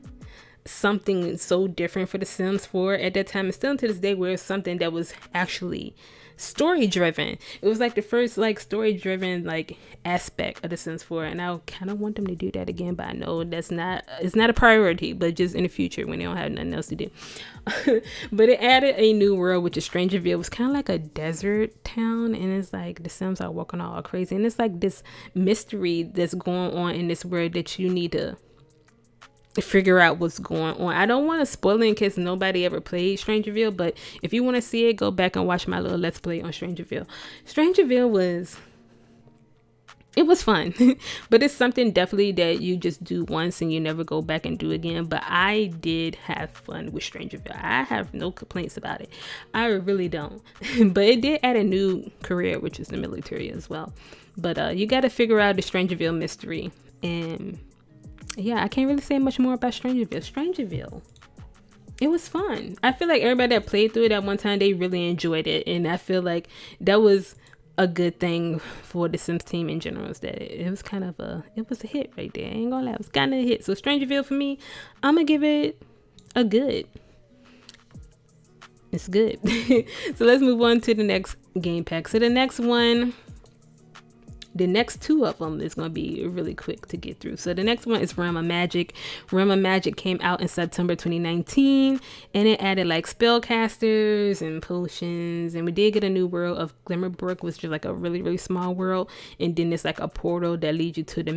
something so different for the Sims 4 at that time, and still to this day, where it's something that was actually story driven. It was like the first like story driven like aspect of the Sims 4, and I kind of want them to do that again, but I know it's not a priority, but just in the future when they don't have nothing else to do. But it added a new world, which is Strangerville. It was kind of like a desert town, and it's like the Sims are walking all crazy, and it's like this mystery that's going on in this world that you need to figure out what's going on. I don't want to spoil it in case nobody ever played Strangerville, but if you want to see it, go back and watch my little let's play on Strangerville. Strangerville was fun. But it's something definitely that you just do once and you never go back and do again. But I did have fun with Strangerville. I have no complaints about it. I really don't. But it did add a new career, which is the military as well. But you got to figure out the Strangerville mystery. And yeah, I can't really say much more about Strangerville. It was fun. I feel like everybody that played through it at one time, they really enjoyed it. And I feel like that was a good thing for the Sims team in general, is that it was kind of it was a hit right there. I ain't gonna lie, it was kind of a hit. So Strangerville for me, I'm gonna give it a good. It's good. So let's move on to the next game pack. So the next two of them is going to be really quick to get through. So the next one is Realm of Magic. Realm of Magic came out in September 2019, and it added like spellcasters and potions, and we did get a new world of Glamour, which is like a really, really small world, and then there's like a portal that leads you to the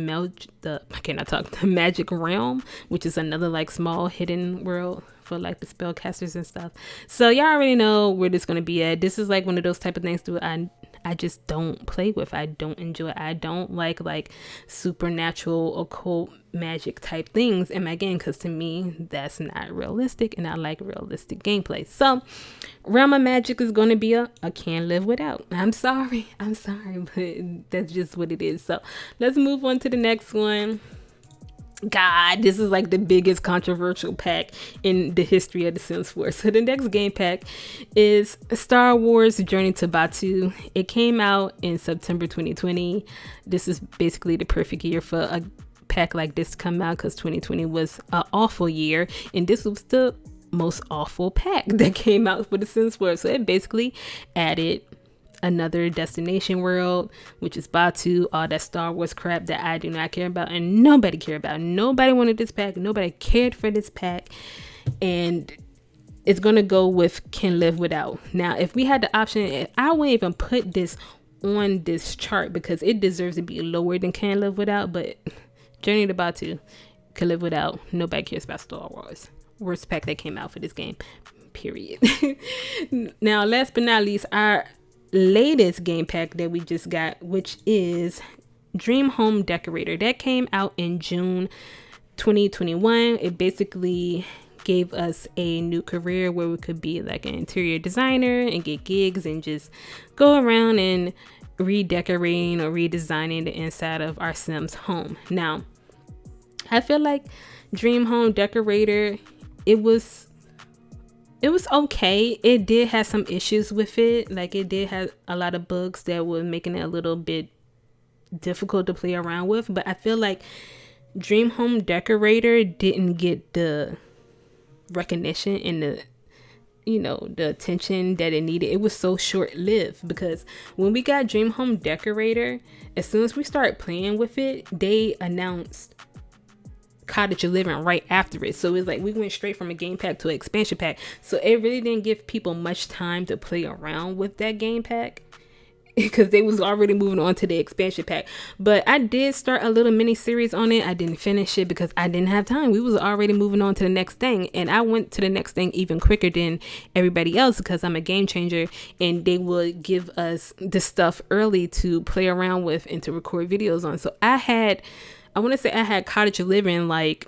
magic realm, which is another like small hidden world for like the spellcasters and stuff. So y'all already know where this is going to be at. This is like one of those type of things that I just don't play with. I don't enjoy it. I don't like supernatural occult magic type things in my game, because to me that's not realistic, and I like realistic gameplay. So Realm of Magic is going to be a can't live without. I'm sorry, but that's just what it is. So let's move on to the next one. God, this is like the biggest controversial pack in the history of the Sims 4. So the next game pack is Star Wars Journey to Batuu. It came out in September 2020. This is basically the perfect year for a pack like this to come out, because 2020 was an awful year, and this was the most awful pack that came out for the Sims 4. So it basically added another destination world, which is Batuu, all that Star Wars crap that I do not care about and nobody cared about. Nobody wanted this pack. Nobody cared for this pack. And it's going to go with Can Live Without. Now, if we had the option, I wouldn't even put this on this chart because it deserves to be lower than Can Live Without. But Journey to Batuu, Can Live Without. Nobody cares about Star Wars. Worst pack that came out for this game, period. Now, last but not least, our latest game pack that we just got, which is Dream Home Decorator. That came out in June 2021. It basically gave us a new career where we could be like an interior designer and get gigs and just go around and redecorating or redesigning the inside of our Sims home. Now, I feel like Dream Home Decorator, it was okay. It did have some issues with it. Like, it did have a lot of bugs that were making it a little bit difficult to play around with. But I feel like Dream Home Decorator didn't get the recognition and the attention that it needed. It was so short-lived, because when we got Dream Home Decorator, as soon as we started playing with it, they announced Cottage Living right after it. So it's like we went straight from a game pack to an expansion pack. So it really didn't give people much time to play around with that game pack, because they was already moving on to the expansion pack. But I did start a little mini series on it. I didn't finish it because I didn't have time. We was already moving on to the next thing, and I went to the next thing even quicker than everybody else because I'm a game changer, and they would give us the stuff early to play around with and to record videos on. So I want to say I had Cottage Living like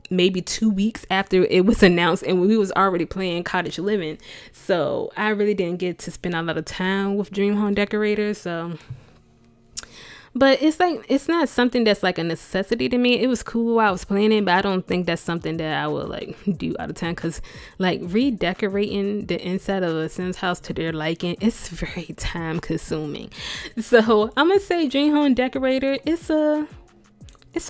maybe 2 weeks after it was announced, and we was already playing Cottage Living. So I really didn't get to spend a lot of time with Dream Home Decorator. So But it's like, it's not something that's like a necessity to me. It was cool while I was playing it, but I don't think that's something that I would like do all the time, because like redecorating the inside of a Sims house to their liking, it's very time consuming. So I'm gonna say Dream Home Decorator, it's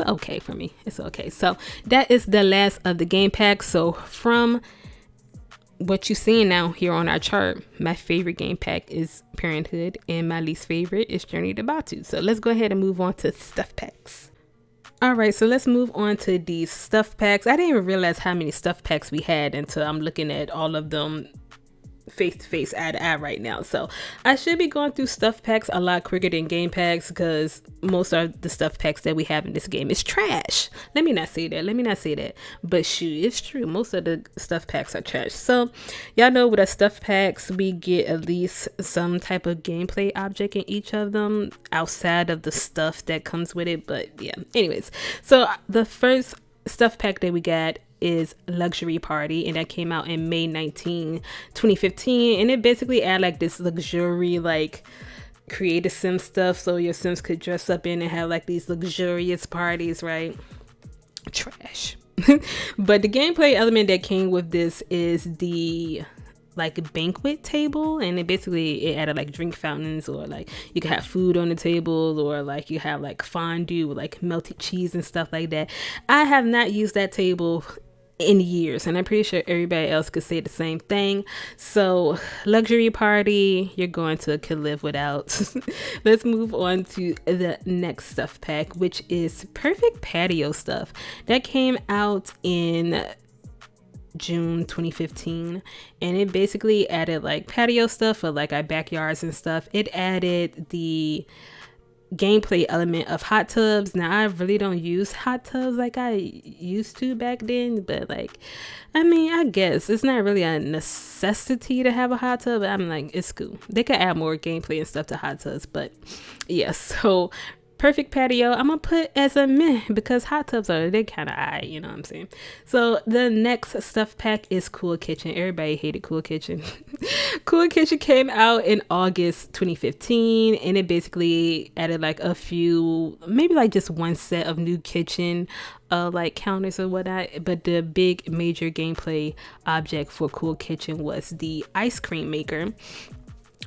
okay for me. It's okay. So that is the last of the game pack. So from what you're seeing now here on our chart, my favorite game pack is Parenthood and my least favorite is Journey to Batu. So let's go ahead and move on to stuff packs. All right, so let's move on to these stuff packs. I didn't even realize how many stuff packs we had until I'm looking at all of them face to face, eye to eye right now. So I should be going through stuff packs a lot quicker than game packs, because most of the stuff packs that we have in this game is trash. Let me not say that, but shoot, it's true, most of the stuff packs are trash. So y'all know with our stuff packs, we get at least some type of gameplay object in each of them outside of the stuff that comes with it. But yeah, anyways, so the first stuff pack that we got is Luxury Party, and that came out in May 19, 2015, and it basically add like this luxury, like create a sim stuff so your sims could dress up in and have like these luxurious parties, right? Trash. But the gameplay element that came with this is the like banquet table, and it added like drink fountains, or like you could have food on the table, or like you have like fondue with like melted cheese and stuff like that. I have not used that table in years, and I'm pretty sure everybody else could say the same thing. So Luxury Party, you're going to could live without. Let's move on to the next stuff pack, which is Perfect Patio stuff. That came out in June 2015, and it basically added like patio stuff for like our backyards and stuff. It added the gameplay element of hot tubs. Now I really don't use hot tubs like I used to back then, but like, I mean, I guess it's not really a necessity to have a hot tub, but I'm like, it's cool. They could add more gameplay and stuff to hot tubs, but yeah. So Perfect Patio, I'm gonna put as a meh, because hot tubs they kind of eye, you know what I'm saying? So the next stuff pack is Cool Kitchen. Everybody hated Cool Kitchen. Cool Kitchen came out in August 2015, and it basically added like a few, maybe like just one set of new kitchen like counters or whatnot. But the big major gameplay object for Cool Kitchen was the ice cream maker,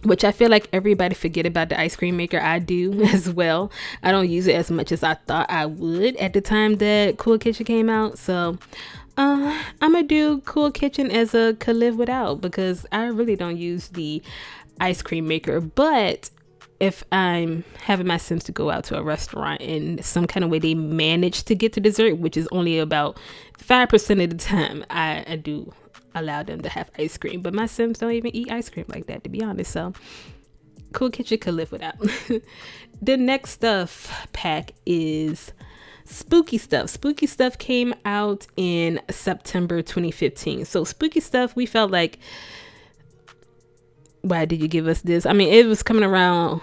which I feel like everybody forget about the ice cream maker. I do as well. I don't use it as much as I thought I would at the time that Cool Kitchen came out. So I'm gonna do Cool Kitchen as a could live without, because I really don't use the ice cream maker. But if I'm having my sims to go out to a restaurant and some kind of way they manage to get to dessert, which is only about 5% of the time, I do allow them to have ice cream. But my sims don't even eat ice cream like that, to be honest. So Cool Kitchen could live without. The next stuff pack is Spooky Stuff. Spooky Stuff came out in September 2015. So Spooky Stuff, we felt like, why did you give us this? I mean, it was coming around,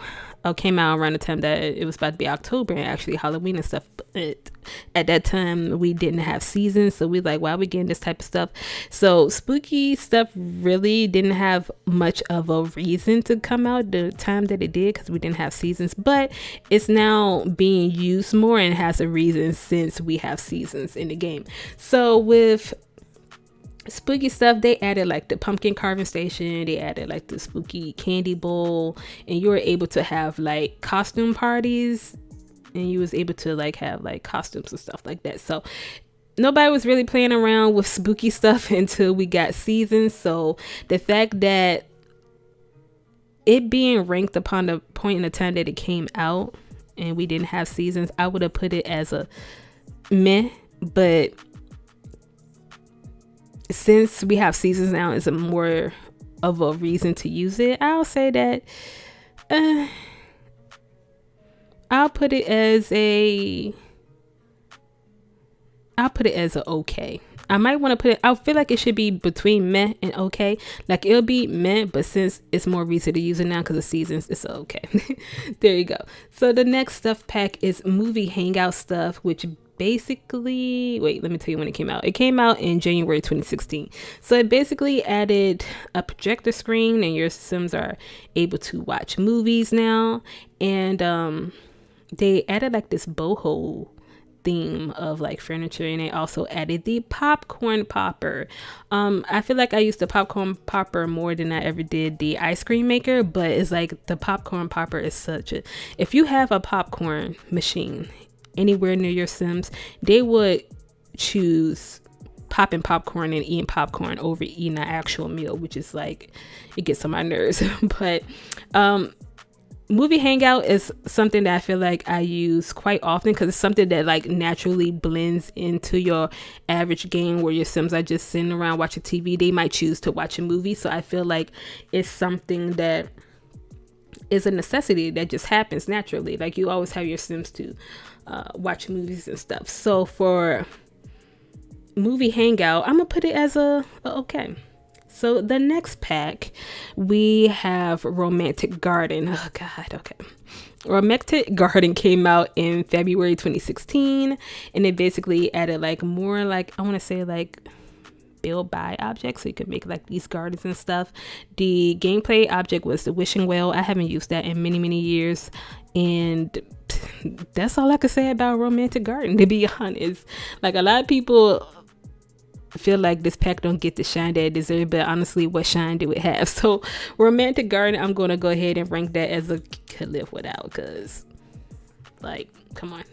came out around the time that it was about to be October and actually Halloween and stuff. But at that time, we didn't have seasons, so we like, why are we getting this type of stuff? So Spooky Stuff really didn't have much of a reason to come out the time that it did, because we didn't have seasons. But it's now being used more and has a reason since we have seasons in the game. So with Spooky Stuff, they added like the pumpkin carving station, they added like the spooky candy bowl, and you were able to have like costume parties, and you was able to like have like costumes and stuff like that. So nobody was really playing around with Spooky Stuff until we got seasons. So the fact that it being ranked upon the point in the time that it came out and we didn't have seasons, I would have put it as a meh. But since we have seasons now, it's a more of a reason to use it. I'll say that I'll put it as a okay. I might want to put it, I feel like it should be between meh and okay. Like it'll be meh, but since it's more reason to use it now because of seasons, it's okay. There you go. So the next stuff pack is Movie Hangout Stuff, which basically, wait, let me tell you when it came out. It came out in January 2016. So it basically added a projector screen, and your sims are able to watch movies now. And they added like this boho theme of like furniture, and they also added the popcorn popper. I feel like I used the popcorn popper more than I ever did the ice cream maker, but it's like the popcorn popper is such a, if you have a popcorn machine anywhere near your Sims, they would choose popping popcorn and eating popcorn over eating an actual meal, which is like, it gets on my nerves. But movie Hangout is something that I feel like I use quite often because it's something that like naturally blends into your average game where your Sims are just sitting around watching TV. They might choose to watch a movie, so I feel like it's something that is a necessity that just happens naturally. Like you always have your Sims to watch movies and stuff. So for movie Hangout, I'm gonna put it as a okay. So the next pack, we have Romantic Garden. Oh God, okay. Romantic Garden came out in February 2016, and it basically added like more like, I want to say like build by objects, so you could make like these gardens and stuff. The gameplay object was the wishing well. I haven't used that in many years, and that's all I could say about Romantic Garden, to be honest. Like a lot of people feel like this pack don't get the shine that it deserves, but honestly, what shine do it have? So Romantic Garden, I'm going to go ahead and rank that as a could live without, because like, come on.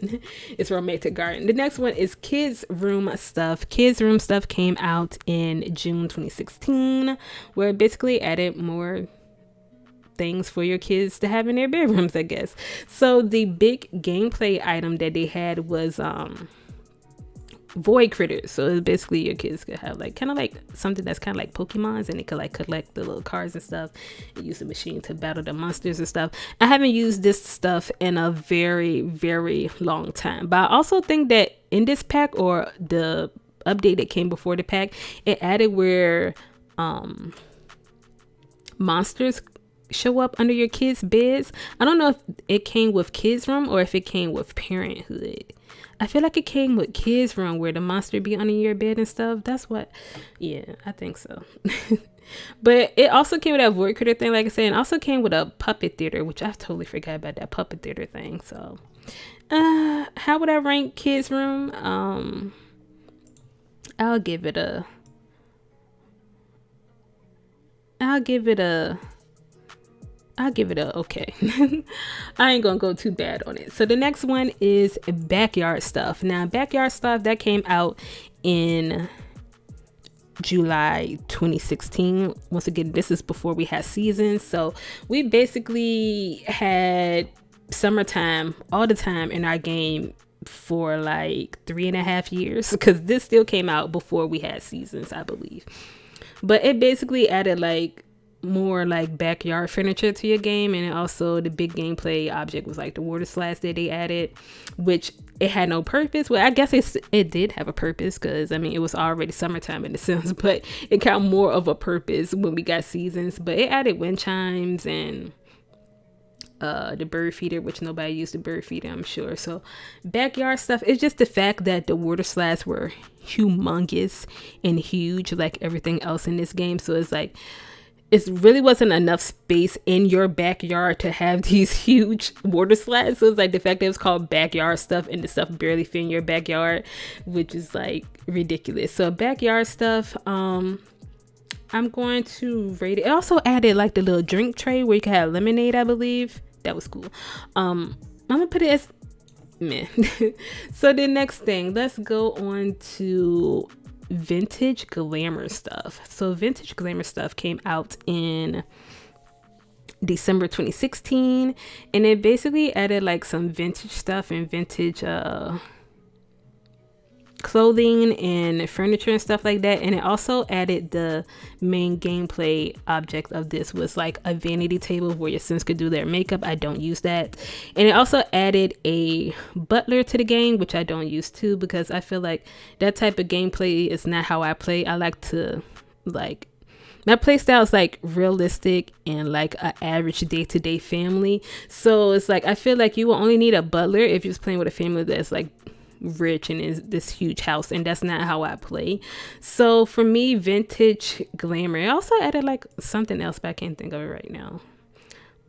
It's Romantic Garden. The next one is Kids Room Stuff. Kids Room Stuff came out in June 2016, where it basically added more things for your kids to have in their bedrooms, I guess. So the big gameplay item that they had was void critters. So it's basically your kids could have like kind of like something that's kind of like Pokemons, and they could like collect the little cards and stuff and use the machine to battle the monsters and stuff. I haven't used this stuff in a very long time, but I also think that in this pack, or the update that came before the pack, it added where monsters show up under your kids' beds. I don't know if it came with Kids Room or if it came with Parenthood. I feel like it came with Kids Room, where the monster be under your bed and stuff. That's what, yeah, I think so. But it also came with that void critter thing, like I said, and also came with a puppet theater, which I totally forgot about that puppet theater thing. So how would I rank Kids Room? I'll give it a okay. I ain't gonna go too bad on it. So the next one is Backyard Stuff. Now, Backyard Stuff, that came out in July 2016. Once again, this is before we had seasons. So we basically had summertime all the time in our game for like 3.5 years, because this still came out before we had seasons, I believe. But it basically added like more like backyard furniture to your game, and also the big gameplay object was like the water slides that they added, which it had no purpose. Well, I guess it did have a purpose, because I mean it was already summertime in the Sims, but it got more of a purpose when we got seasons. But it added wind chimes and the bird feeder, which nobody used the bird feeder, I'm sure. So Backyard Stuff, it's just the fact that the water slides were humongous and huge like everything else in this game. So it's like it really wasn't enough space in your backyard to have these huge water slides. So it's like the fact that it was called Backyard Stuff and the stuff barely fit in your backyard, which is like ridiculous. So Backyard Stuff, I'm going to rate it. It also added like the little drink tray where you can have lemonade, I believe. That was cool. I'm gonna put it as meh. So the next thing, let's go on to Vintage Glamour Stuff. So Vintage Glamour Stuff came out in December 2016, and it basically added like some vintage stuff and vintage clothing and furniture and stuff like that. And it also added the main gameplay object of this was like a vanity table where your Sims could do their makeup. I don't use that. And it also added a butler to the game, which I don't use too, because I feel like that type of gameplay is not how I play. I like to like, my play style is like realistic and like an average day-to-day family. So it's like I feel like you will only need a butler if you're just playing with a family that's like rich and is this huge house, and that's not how I play. So for me, Vintage Glamour. I also added like something else, but I can't think of it right now.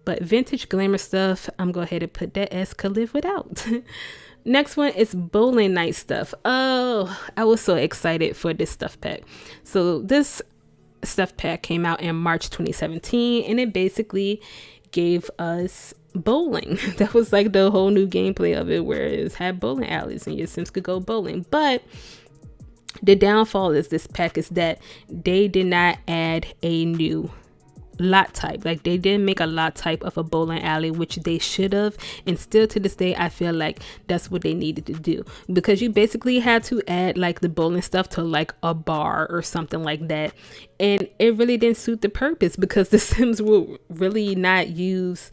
But vintage glamour stuff, I'm going to go ahead and put that as could live without. Next one is bowling night stuff. Oh, I was so excited for this stuff pack. So this stuff pack came out in March 2017, and it basically gave us bowling. That was like the whole new gameplay of it, where it had bowling alleys and your Sims could go bowling. But the downfall is this pack is that they did not add a new lot type. Like, they didn't make a lot type of a bowling alley, which they should have, and still to this day I feel like that's what they needed to do, because you basically had to add like the bowling stuff to like a bar or something like that, and it really didn't suit the purpose, because the Sims will really not use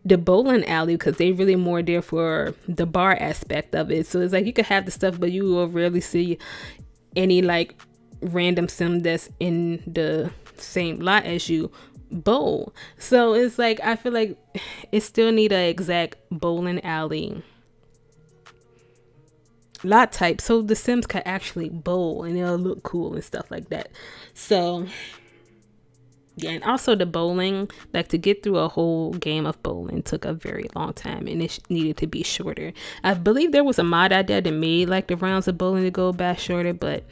the bowling alley because they really more there for the bar aspect of it. So it's like you could have the stuff, but you will rarely see any like random Sim that's in the same lot as you bowl. So it's like I feel like it still need an exact bowling alley lot type so the Sims could actually bowl and it'll look cool and stuff like that. So yeah, and also the bowling, like to get through a whole game of bowling took a very long time, and it needed to be shorter. I believe there was a mod out there that made like the rounds of bowling to go back shorter, but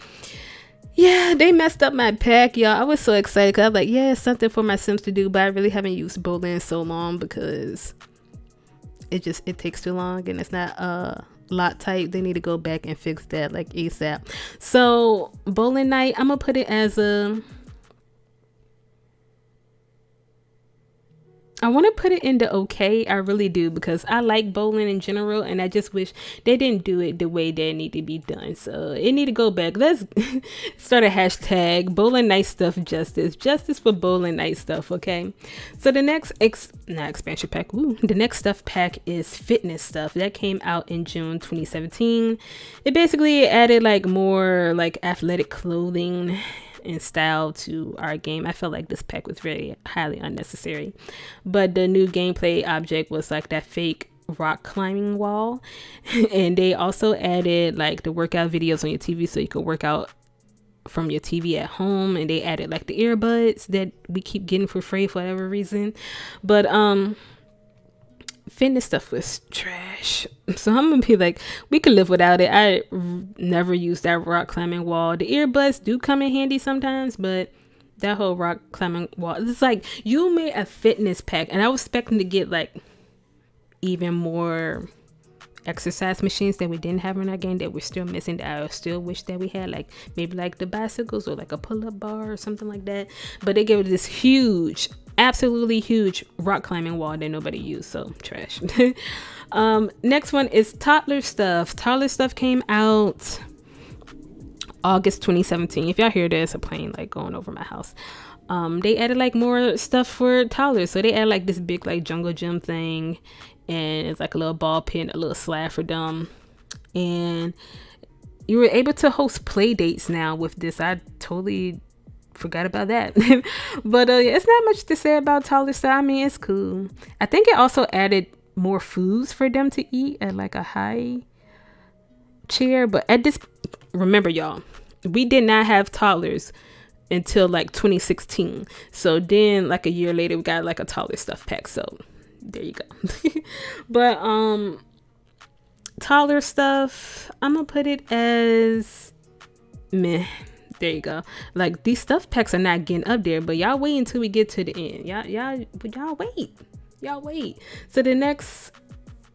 yeah, they messed up my pack, y'all. I was so excited because I was like, yeah, it's something for my Sims to do, but I really haven't used bowling in so long because it takes too long and it's not a lot type. They need to go back and fix that like ASAP. So bowling night, I'm gonna put it as I want to put it in the okay. I really do, because I like bowling in general, and I just wish they didn't do it the way they need to be done. So it need to go back. Let's start a hashtag bowling night stuff justice for bowling night stuff. Okay, so the next expansion pack, the next stuff pack is fitness stuff that came out in June 2017. It basically added like more like athletic clothing and style to our game. I felt like this pack was very highly unnecessary, but the new gameplay object was like that fake rock climbing wall, and they also added like the workout videos on your TV so you could work out from your TV at home, and they added like the earbuds that we keep getting for free for whatever reason. But fitness stuff was trash, so I'm gonna be like, we could live without it. I never used that rock climbing wall. The earbuds do come in handy sometimes, but that whole rock climbing wall, it's like you made a fitness pack, and I was expecting to get like even more exercise machines that we didn't have in our game that we're still missing, that I still wish that we had, like maybe like the bicycles or like a pull-up bar or something like that. But they gave this huge, absolutely huge rock climbing wall that nobody used, so trash. Next one is toddler stuff. Toddler stuff came out August 2017. If y'all hear there's a plane like going over my house. They added like more stuff for toddlers, so they added like this big like jungle gym thing, and it's like a little ball pit, a little slab for them, and you were able to host play dates now with this. I totally forgot about that. But yeah, it's not much to say about toddler stuff. I mean, it's cool. I think it also added more foods for them to eat at like a high chair, but at this, remember y'all, we did not have toddlers until like 2016. So then like a year later we got like a toddler stuff pack, so there you go. But toddler stuff, I'm gonna put it as meh. There you go. Like, these stuff packs are not getting up there, but y'all wait until we get to the end. Y'all wait. So the next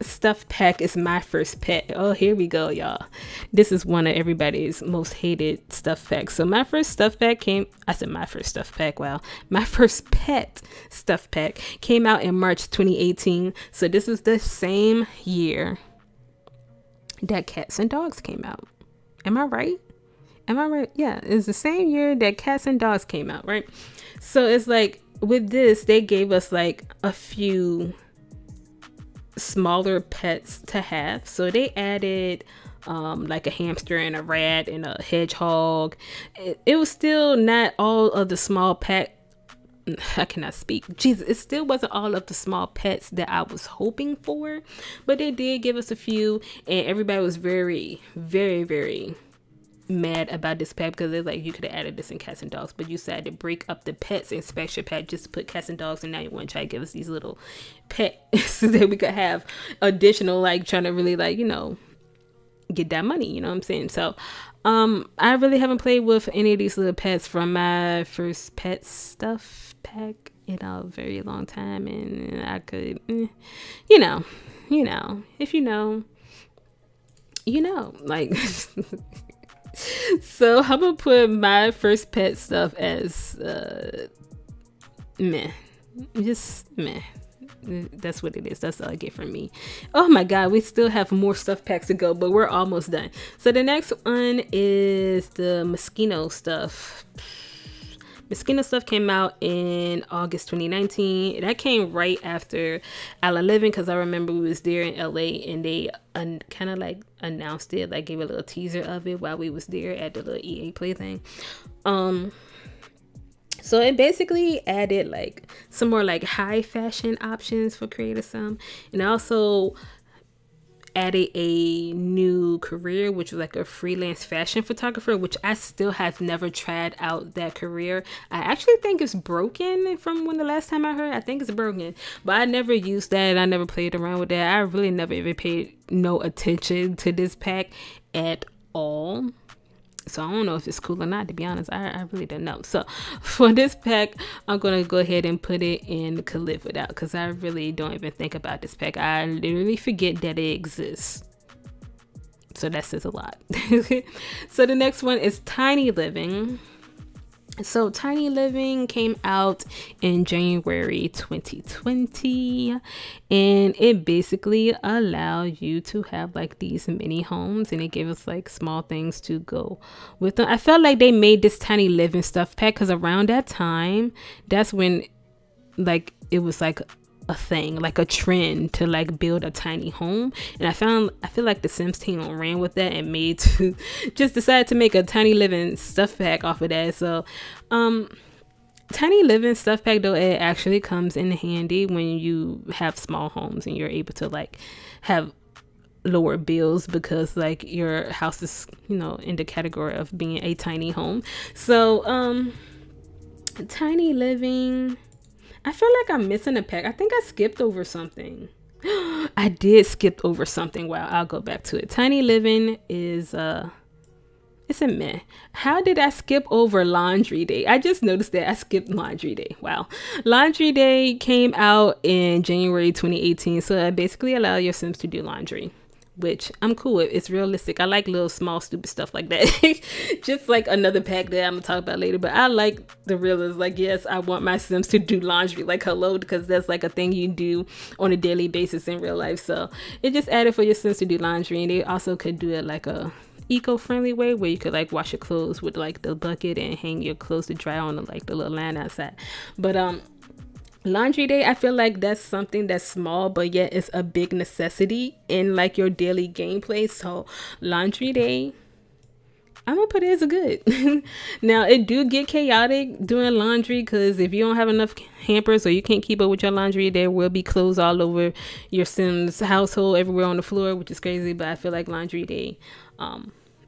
stuff pack is My First Pet. Oh, here we go, y'all. This is one of everybody's most hated stuff packs. So my first stuff pack My First Pet stuff pack came out in March 2018. So this is the same year that Cats and Dogs came out. Am I right? Yeah, it's the same year that Cats and Dogs came out, right? So it's like with this, they gave us like a few smaller pets to have. So they added like a hamster and a rat and a hedgehog. It was still not all of the small pet. I cannot speak. Jesus, it still wasn't all of the small pets that I was hoping for, but they did give us a few, and everybody was very, very, very mad about this pack because it's like you could have added this in cats and dogs, but you decided to break up the pets inspection pack just to put cats and dogs, and now you want to try to give us these little pets so that we could have additional, like, trying to really, like, you know, get that money, you know what I'm saying? So I really haven't played with any of these little pets from my first pet stuff pack in a very long time, and I could you know, if you know, you know, like so I'm gonna put my first pet stuff as meh, just meh. That's what it is. That's all I get from me. Oh my god, we still have more stuff packs to go, but we're almost done. So the next one is the mosquito stuff. Mosquito stuff came out in August 2019. That came right after Island Living, because I remember we was there in LA and they kind of like announced it, like gave a little teaser of it while we was there at the little EA Play thing. So it basically added like some more like high fashion options for creators, some, and also added a new career, which was like a freelance fashion photographer, which I still have never tried out that career. I actually think it's broken from when the last time I heard. I think it's broken, but I never used that. I never played around with that. I really never even paid no attention to this pack at all. So I don't know if it's cool or not, to be honest. I really don't know. So for this pack, I'm going to go ahead and put it in Could Live Without, because I really don't even think about this pack. I literally forget that it exists. So that says a lot. So the next one is Tiny Living. So Tiny Living came out in January 2020, and it basically allowed you to have like these mini homes, and it gave us like small things to go with them. I felt like they made this Tiny Living stuff pack because around that time, that's when like it was like a thing, like a trend to like build a tiny home, and I feel like the Sims team ran with that and made to just decide to make a Tiny Living stuff pack off of that. So Tiny Living stuff pack, though, it actually comes in handy when you have small homes and you're able to like have lower bills because like your house is, you know, in the category of being a tiny home. So Tiny Living, I feel like I'm missing a pack. I think I skipped over something. I did skip over something. Wow, I'll go back to it. Tiny Living is it's a meh. How did I skip over Laundry Day? I just noticed that I skipped Laundry Day. Wow. Laundry Day came out in January 2018. So it basically allow your Sims to do laundry, which I'm cool with. It's realistic. I like little small stupid stuff like that. Just like another pack that I'm gonna talk about later. But I like the realism. Like, yes, I want my Sims to do laundry. Like, hello, because that's like a thing you do on a daily basis in real life. So it just added for your Sims to do laundry, and they also could do it like a eco-friendly way where you could like wash your clothes with like the bucket and hang your clothes to dry on like the little line outside. But Laundry Day, I feel like that's something that's small, but yet it's a big necessity in like your daily gameplay. So Laundry Day, I'm gonna put it as a good. Now it do get chaotic doing laundry, because if you don't have enough hampers or you can't keep up with your laundry, there will be clothes all over your Sims household, everywhere on the floor, which is crazy. But I feel like Laundry Day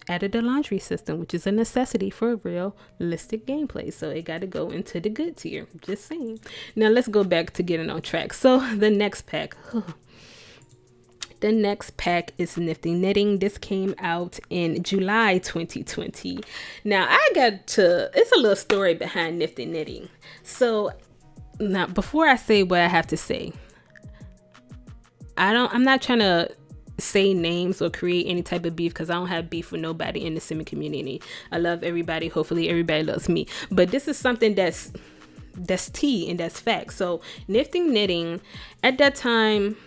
added a laundry system, which is a necessity for realistic gameplay. So it got to go into the good tier. Just saying. Now let's go back to getting on track. So the next pack. The next pack is Nifty Knitting. This came out in July 2020. Now it's a little story behind Nifty Knitting. So now before I say what I have to say, I'm not trying to say names or create any type of beef, because I don't have beef with nobody in the Sim community. I love everybody. Hopefully everybody loves me. But this is something that's tea and that's fact. So Nifty Knitting, at that time,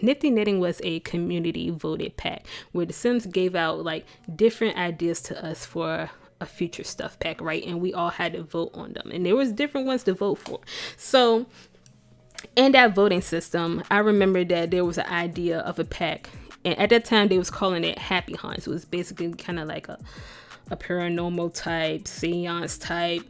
Nifty Knitting was a community voted pack where the Sims gave out like different ideas to us for a future stuff pack, right? And we all had to vote on them, and there was different ones to vote for. So in that voting system, I remember that there was an idea of a pack, and at that time they was calling it Happy Haunts. It was basically kind of like a paranormal type, seance type,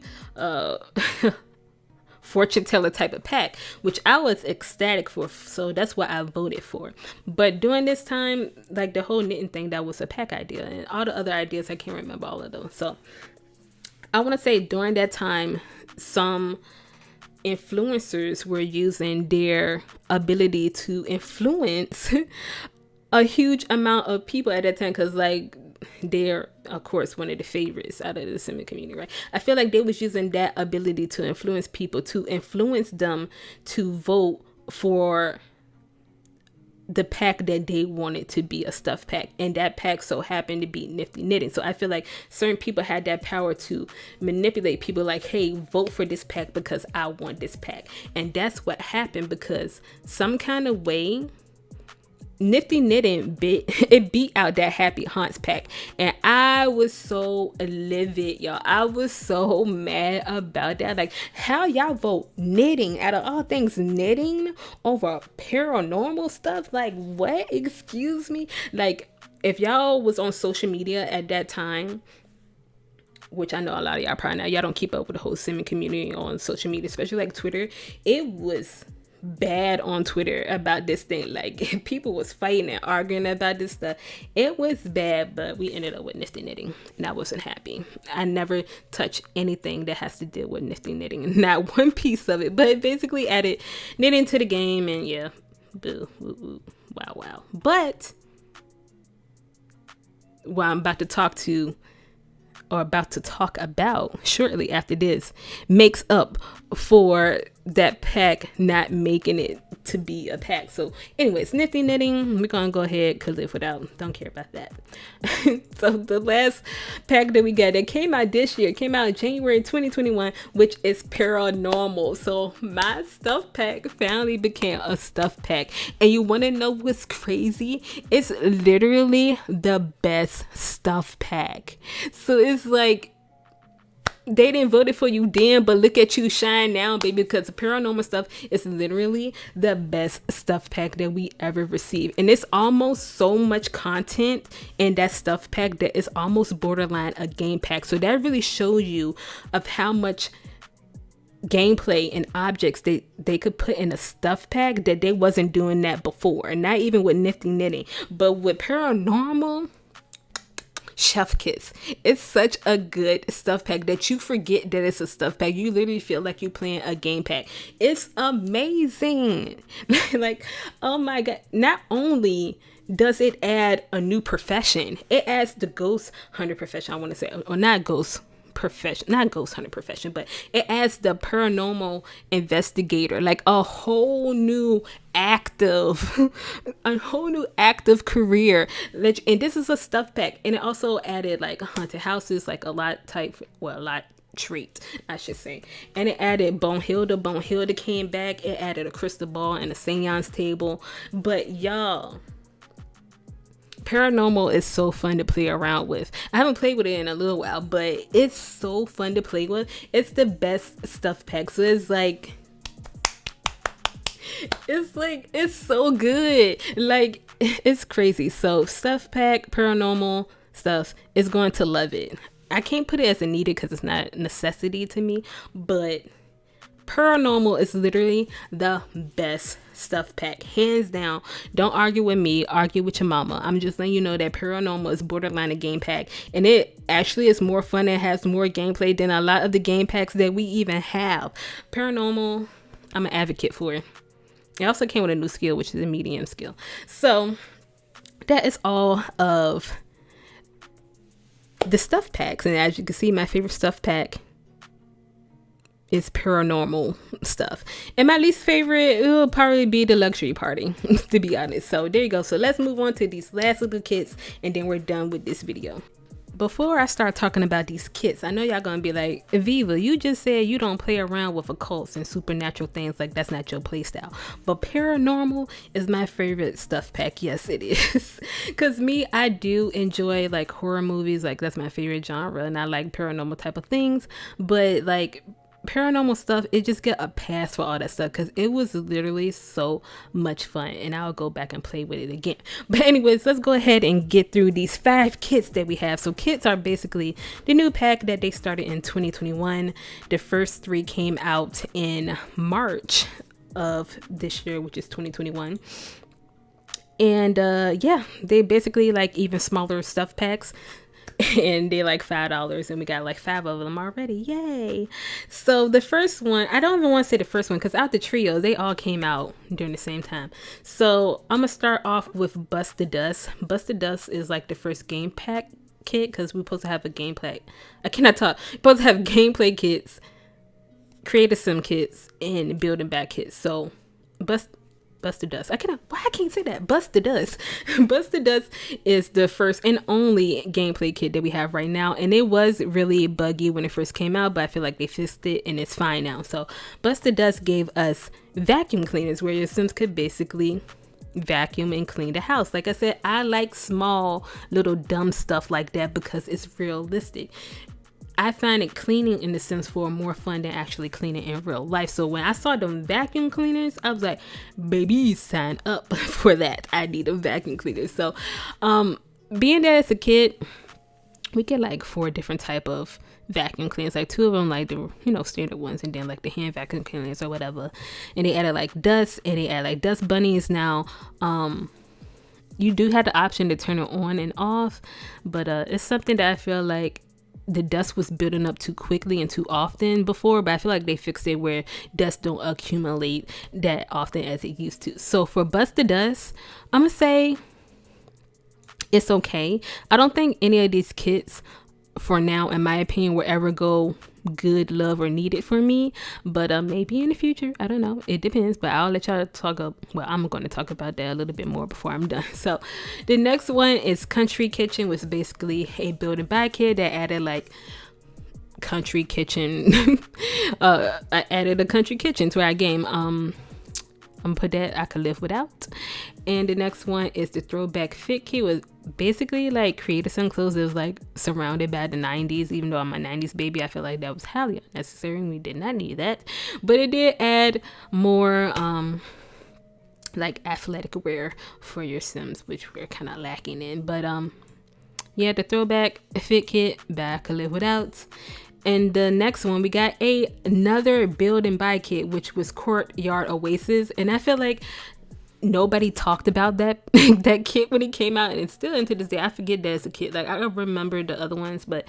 fortune teller type of pack, which I was ecstatic for. So that's what I voted for. But during this time, like the whole knitting thing, that was a pack idea, and all the other ideas, I can't remember all of those. So I want to say during that time, some influencers were using their ability to influence a huge amount of people at that time, because like they're of course one of the favorites out of the sim community, right? I feel like they was using that ability to influence people, to influence them to vote for the pack that they wanted to be a stuff pack, and that pack so happened to be Nifty Knitting. So I feel like certain people had that power to manipulate people, like, hey, vote for this pack because I want this pack. And that's what happened, because some kind of way Nifty Knitting beat out that Happy Haunts pack, and I was so livid, y'all. I was so mad about that. Like, how y'all vote knitting, out of all things, knitting over paranormal stuff? Like, what? Excuse me? Like, if y'all was on social media at that time, which I know a lot of y'all probably now, y'all don't keep up with the whole simming community on social media, especially like Twitter. It was bad on Twitter about this thing. Like, people was fighting and arguing about this stuff. It was bad, but we ended up with Nifty Knitting, and I wasn't happy. I never touch anything that has to do with Nifty Knitting, not one piece of it. But it basically added knitting to the game, and yeah, boo, woo, woo, wow. But what I'm about to talk about shortly after this makes up for that pack not making it to be a pack. So anyways, Nifty Knitting, we're gonna go ahead, could live without, don't care about that. So the last pack that we got that came out this year, came out in January 2021, which is Paranormal. So my stuff pack finally became a stuff pack, and you want to know what's crazy? It's literally the best stuff pack. So it's like, they didn't vote it for you then, but look at you shine now, baby, because the paranormal stuff is literally the best stuff pack that we ever received. And it's almost so much content in that stuff pack that it's almost borderline a game pack. So that really shows you of how much gameplay and objects they could put in a stuff pack that they wasn't doing that before. Not even with Nifty Knitting, but with Paranormal, chef kiss. It's such a good stuff pack that you forget that it's a stuff pack. You literally feel like you're playing a game pack. It's amazing. Like, oh my god. Not only does it add a new profession, it adds the ghost hunter profession, I want to say, or not ghost hunter profession, but it adds the paranormal investigator, like a whole new active career. And this is a stuff pack, and it also added like haunted houses, like a lot trait, I should say. And it added Bonehilda came back. It added a crystal ball and a seance table. But y'all, Paranormal is so fun to play around with. I haven't played with it in a little while, but it's so fun to play with. It's the best stuff pack. So it's so good. Like, it's crazy. So stuff pack, paranormal stuff is going to love it. I can't put it as a needed because it's not a necessity to me, but Paranormal is literally the best stuff pack, hands down. Don't argue with me, argue with your mama. I'm just letting you know that Paranormal is borderline a game pack, and it actually is more fun and has more gameplay than a lot of the game packs that we even have. Paranormal, I'm an advocate for it. It also came with a new skill, which is a medium skill. So that is all of the stuff packs, and as you can see, my favorite stuff pack is paranormal stuff, and my least favorite, it will probably be the luxury party, to be honest. So there you go. So let's move on to these last little kits, and then we're done with this video. Before I start talking about these kits, I know y'all gonna be like, Viva, you just said you don't play around with occults and supernatural things, like that's not your play style. But Paranormal is my favorite stuff pack. Yes, it is. Because me, I do enjoy like horror movies, like that's my favorite genre, and I like paranormal type of things. But like paranormal stuff, it just get a pass for all that stuff because it was literally so much fun, and I'll go back and play with it again. But anyways, let's go ahead and get through these 5 kits that we have. So kits are basically the new pack that they started in 2021. The first 3 came out in March of this year, which is 2021. And yeah, they basically like even smaller stuff packs, and they're like $5, and we got like 5 of them already. Yay! So the first one, I don't even want to say the first one because out the trio, they all came out during the same time. So I'm gonna start off with Bust the Dust. Bust the Dust is like the first game pack kit because we're supposed to have a gameplay. I cannot talk. We're supposed to have gameplay kits, creative sim kits, and building back kits. So Bust the Dust. I can't say that. Bust the Dust. Bust the Dust is the first and only gameplay kit that we have right now. And it was really buggy when it first came out, but I feel like they fixed it and it's fine now. So Bust the Dust gave us vacuum cleaners where your Sims could basically vacuum and clean the house. Like I said, I like small little dumb stuff like that because it's realistic. I find it cleaning in the Sims 4 more fun than actually cleaning in real life. So when I saw them vacuum cleaners, I was like, baby, sign up for that. I need a vacuum cleaner. So being that as a kid, we get like 4 different type of vacuum cleaners, like 2 of them like the standard ones, and then like the hand vacuum cleaners or whatever. And they added like dust, and they add like dust bunnies now. You do have the option to turn it on and off, but it's something that I feel like the dust was building up too quickly and too often before, but I feel like they fixed it where dust don't accumulate that often as it used to. So for Bust the Dust, I'm gonna say it's okay. I don't think any of these kits for now, in my opinion, will ever go good, love, or needed for me, but maybe in the future, I don't know, it depends. But I'll let y'all talk I'm going to talk about that a little bit more before I'm done. So the next one is Country Kitchen, which is basically a build and buy kit that added like country kitchen. I added a country kitchen to our game. I'm gonna put that I could live without. And the next one is the Throwback Fit Kit, was basically like created some clothes that was like surrounded by the 90s. Even though I'm a 90s baby, I feel like that was highly unnecessary and we did not need that. But it did add more like athletic wear for your Sims, which we're kind of lacking in. But yeah, the Throwback Fit Kit, but I could live without. And the next one, we got another build and buy kit, which was Courtyard Oasis. And I feel like nobody talked about that that kit when it came out, and it's still into this day. I forget that as a kid. Like I don't remember the other ones, but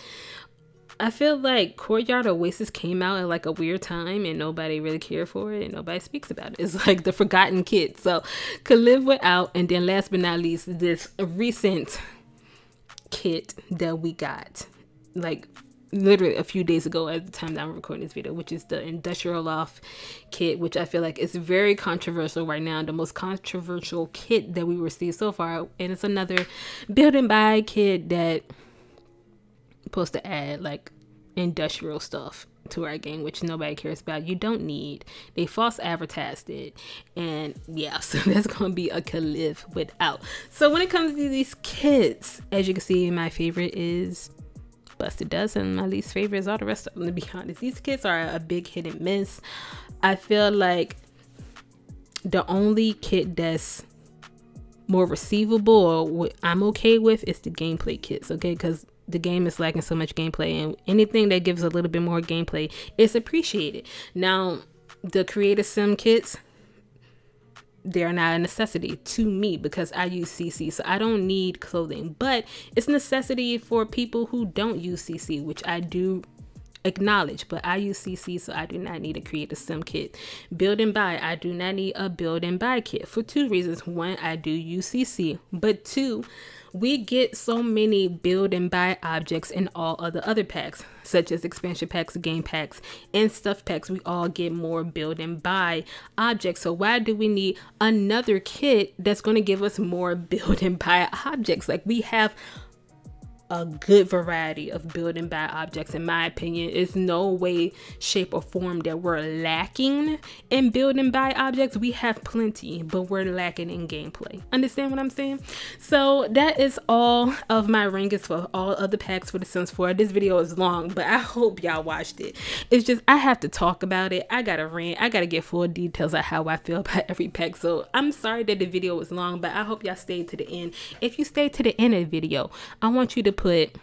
I feel like Courtyard Oasis came out at like a weird time and nobody really cared for it and nobody speaks about it. It's like the forgotten kit. So could live without. And then last but not least, this recent kit that we got like literally a few days ago at the time that I'm recording this video, which is the Industrial Loft kit, which I feel like is very controversial right now, the most controversial kit that we received so far. And it's another build and buy kit that supposed to add like industrial stuff to our game, which nobody cares about. You don't need. They false advertised it, and yeah, so that's gonna be a could live without. So when it comes to these kits, as you can see, my favorite is Bust the Dust, and my least favorite is all the rest of them, to be honest. These kits are a big hit and miss. I feel like the only kit that's more receivable or what I'm okay with is the gameplay kits, okay? Because the game is lacking so much gameplay, and anything that gives a little bit more gameplay is appreciated. Now, the creative sim kits, they're not a necessity to me because I use CC, so I don't need clothing, but it's a necessity for people who don't use CC, which I do acknowledge, but I use CC, so I do not need a creative sim kit. Build and buy, I do not need a build and buy kit for 2 reasons. 1, I do use CC, but 2, we get so many build and buy objects in all other packs, such as expansion packs, game packs, and stuff packs. We all get more build and buy objects. So why do we need another kit that's going to give us more build and buy objects? Like, we have a good variety of build and buy objects. In my opinion, it's no way, shape, or form that we're lacking in build and buy objects. We have plenty, but we're lacking in gameplay. Understand what I'm saying? So that is all of my rankings for all of the packs for The Sims 4. This video is long, but I hope y'all watched it. It's just I have to talk about it. I gotta rant. I gotta get full details of how I feel about every pack. So I'm sorry that the video was long, but I hope y'all stayed to the end. If you stayed to the end of the video, I want you to put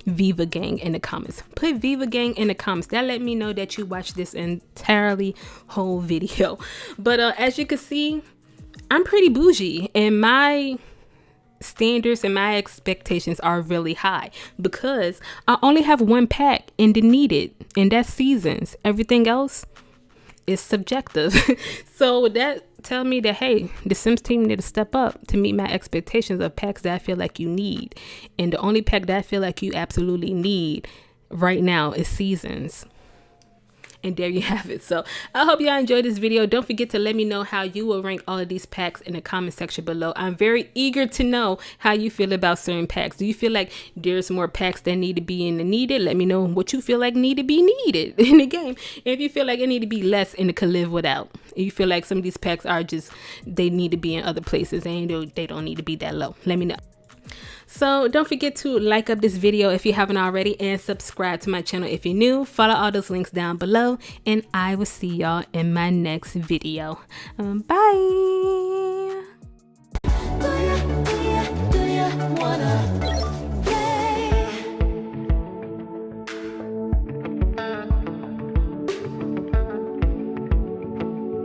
Viva Gang in the comments. Put Viva Gang in the comments. That let me know that you watched this entirely whole video. But as you can see, I'm pretty bougie, and my standards and my expectations are really high because I only have one pack in the needed, and that's seasons. Everything else is subjective. So that tell me that, hey, the Sims team need to step up to meet my expectations of packs that I feel like you need. And the only pack that I feel like you absolutely need right now is seasons. And there you have it. So I hope y'all enjoyed this video. Don't forget to let me know how you will rank all of these packs in the comment section below. I'm very eager to know how you feel about certain packs. Do you feel like there's more packs that need to be in the needed? Let me know what you feel like need to be needed in the game. If you feel like it need to be less and it could live without. If you feel like some of these packs are just, they need to be in other places and they don't need to be that low. Let me know. So don't forget to like up this video if you haven't already, and subscribe to my channel if you're new. Follow all those links down below, and I will see y'all in my next video. Bye.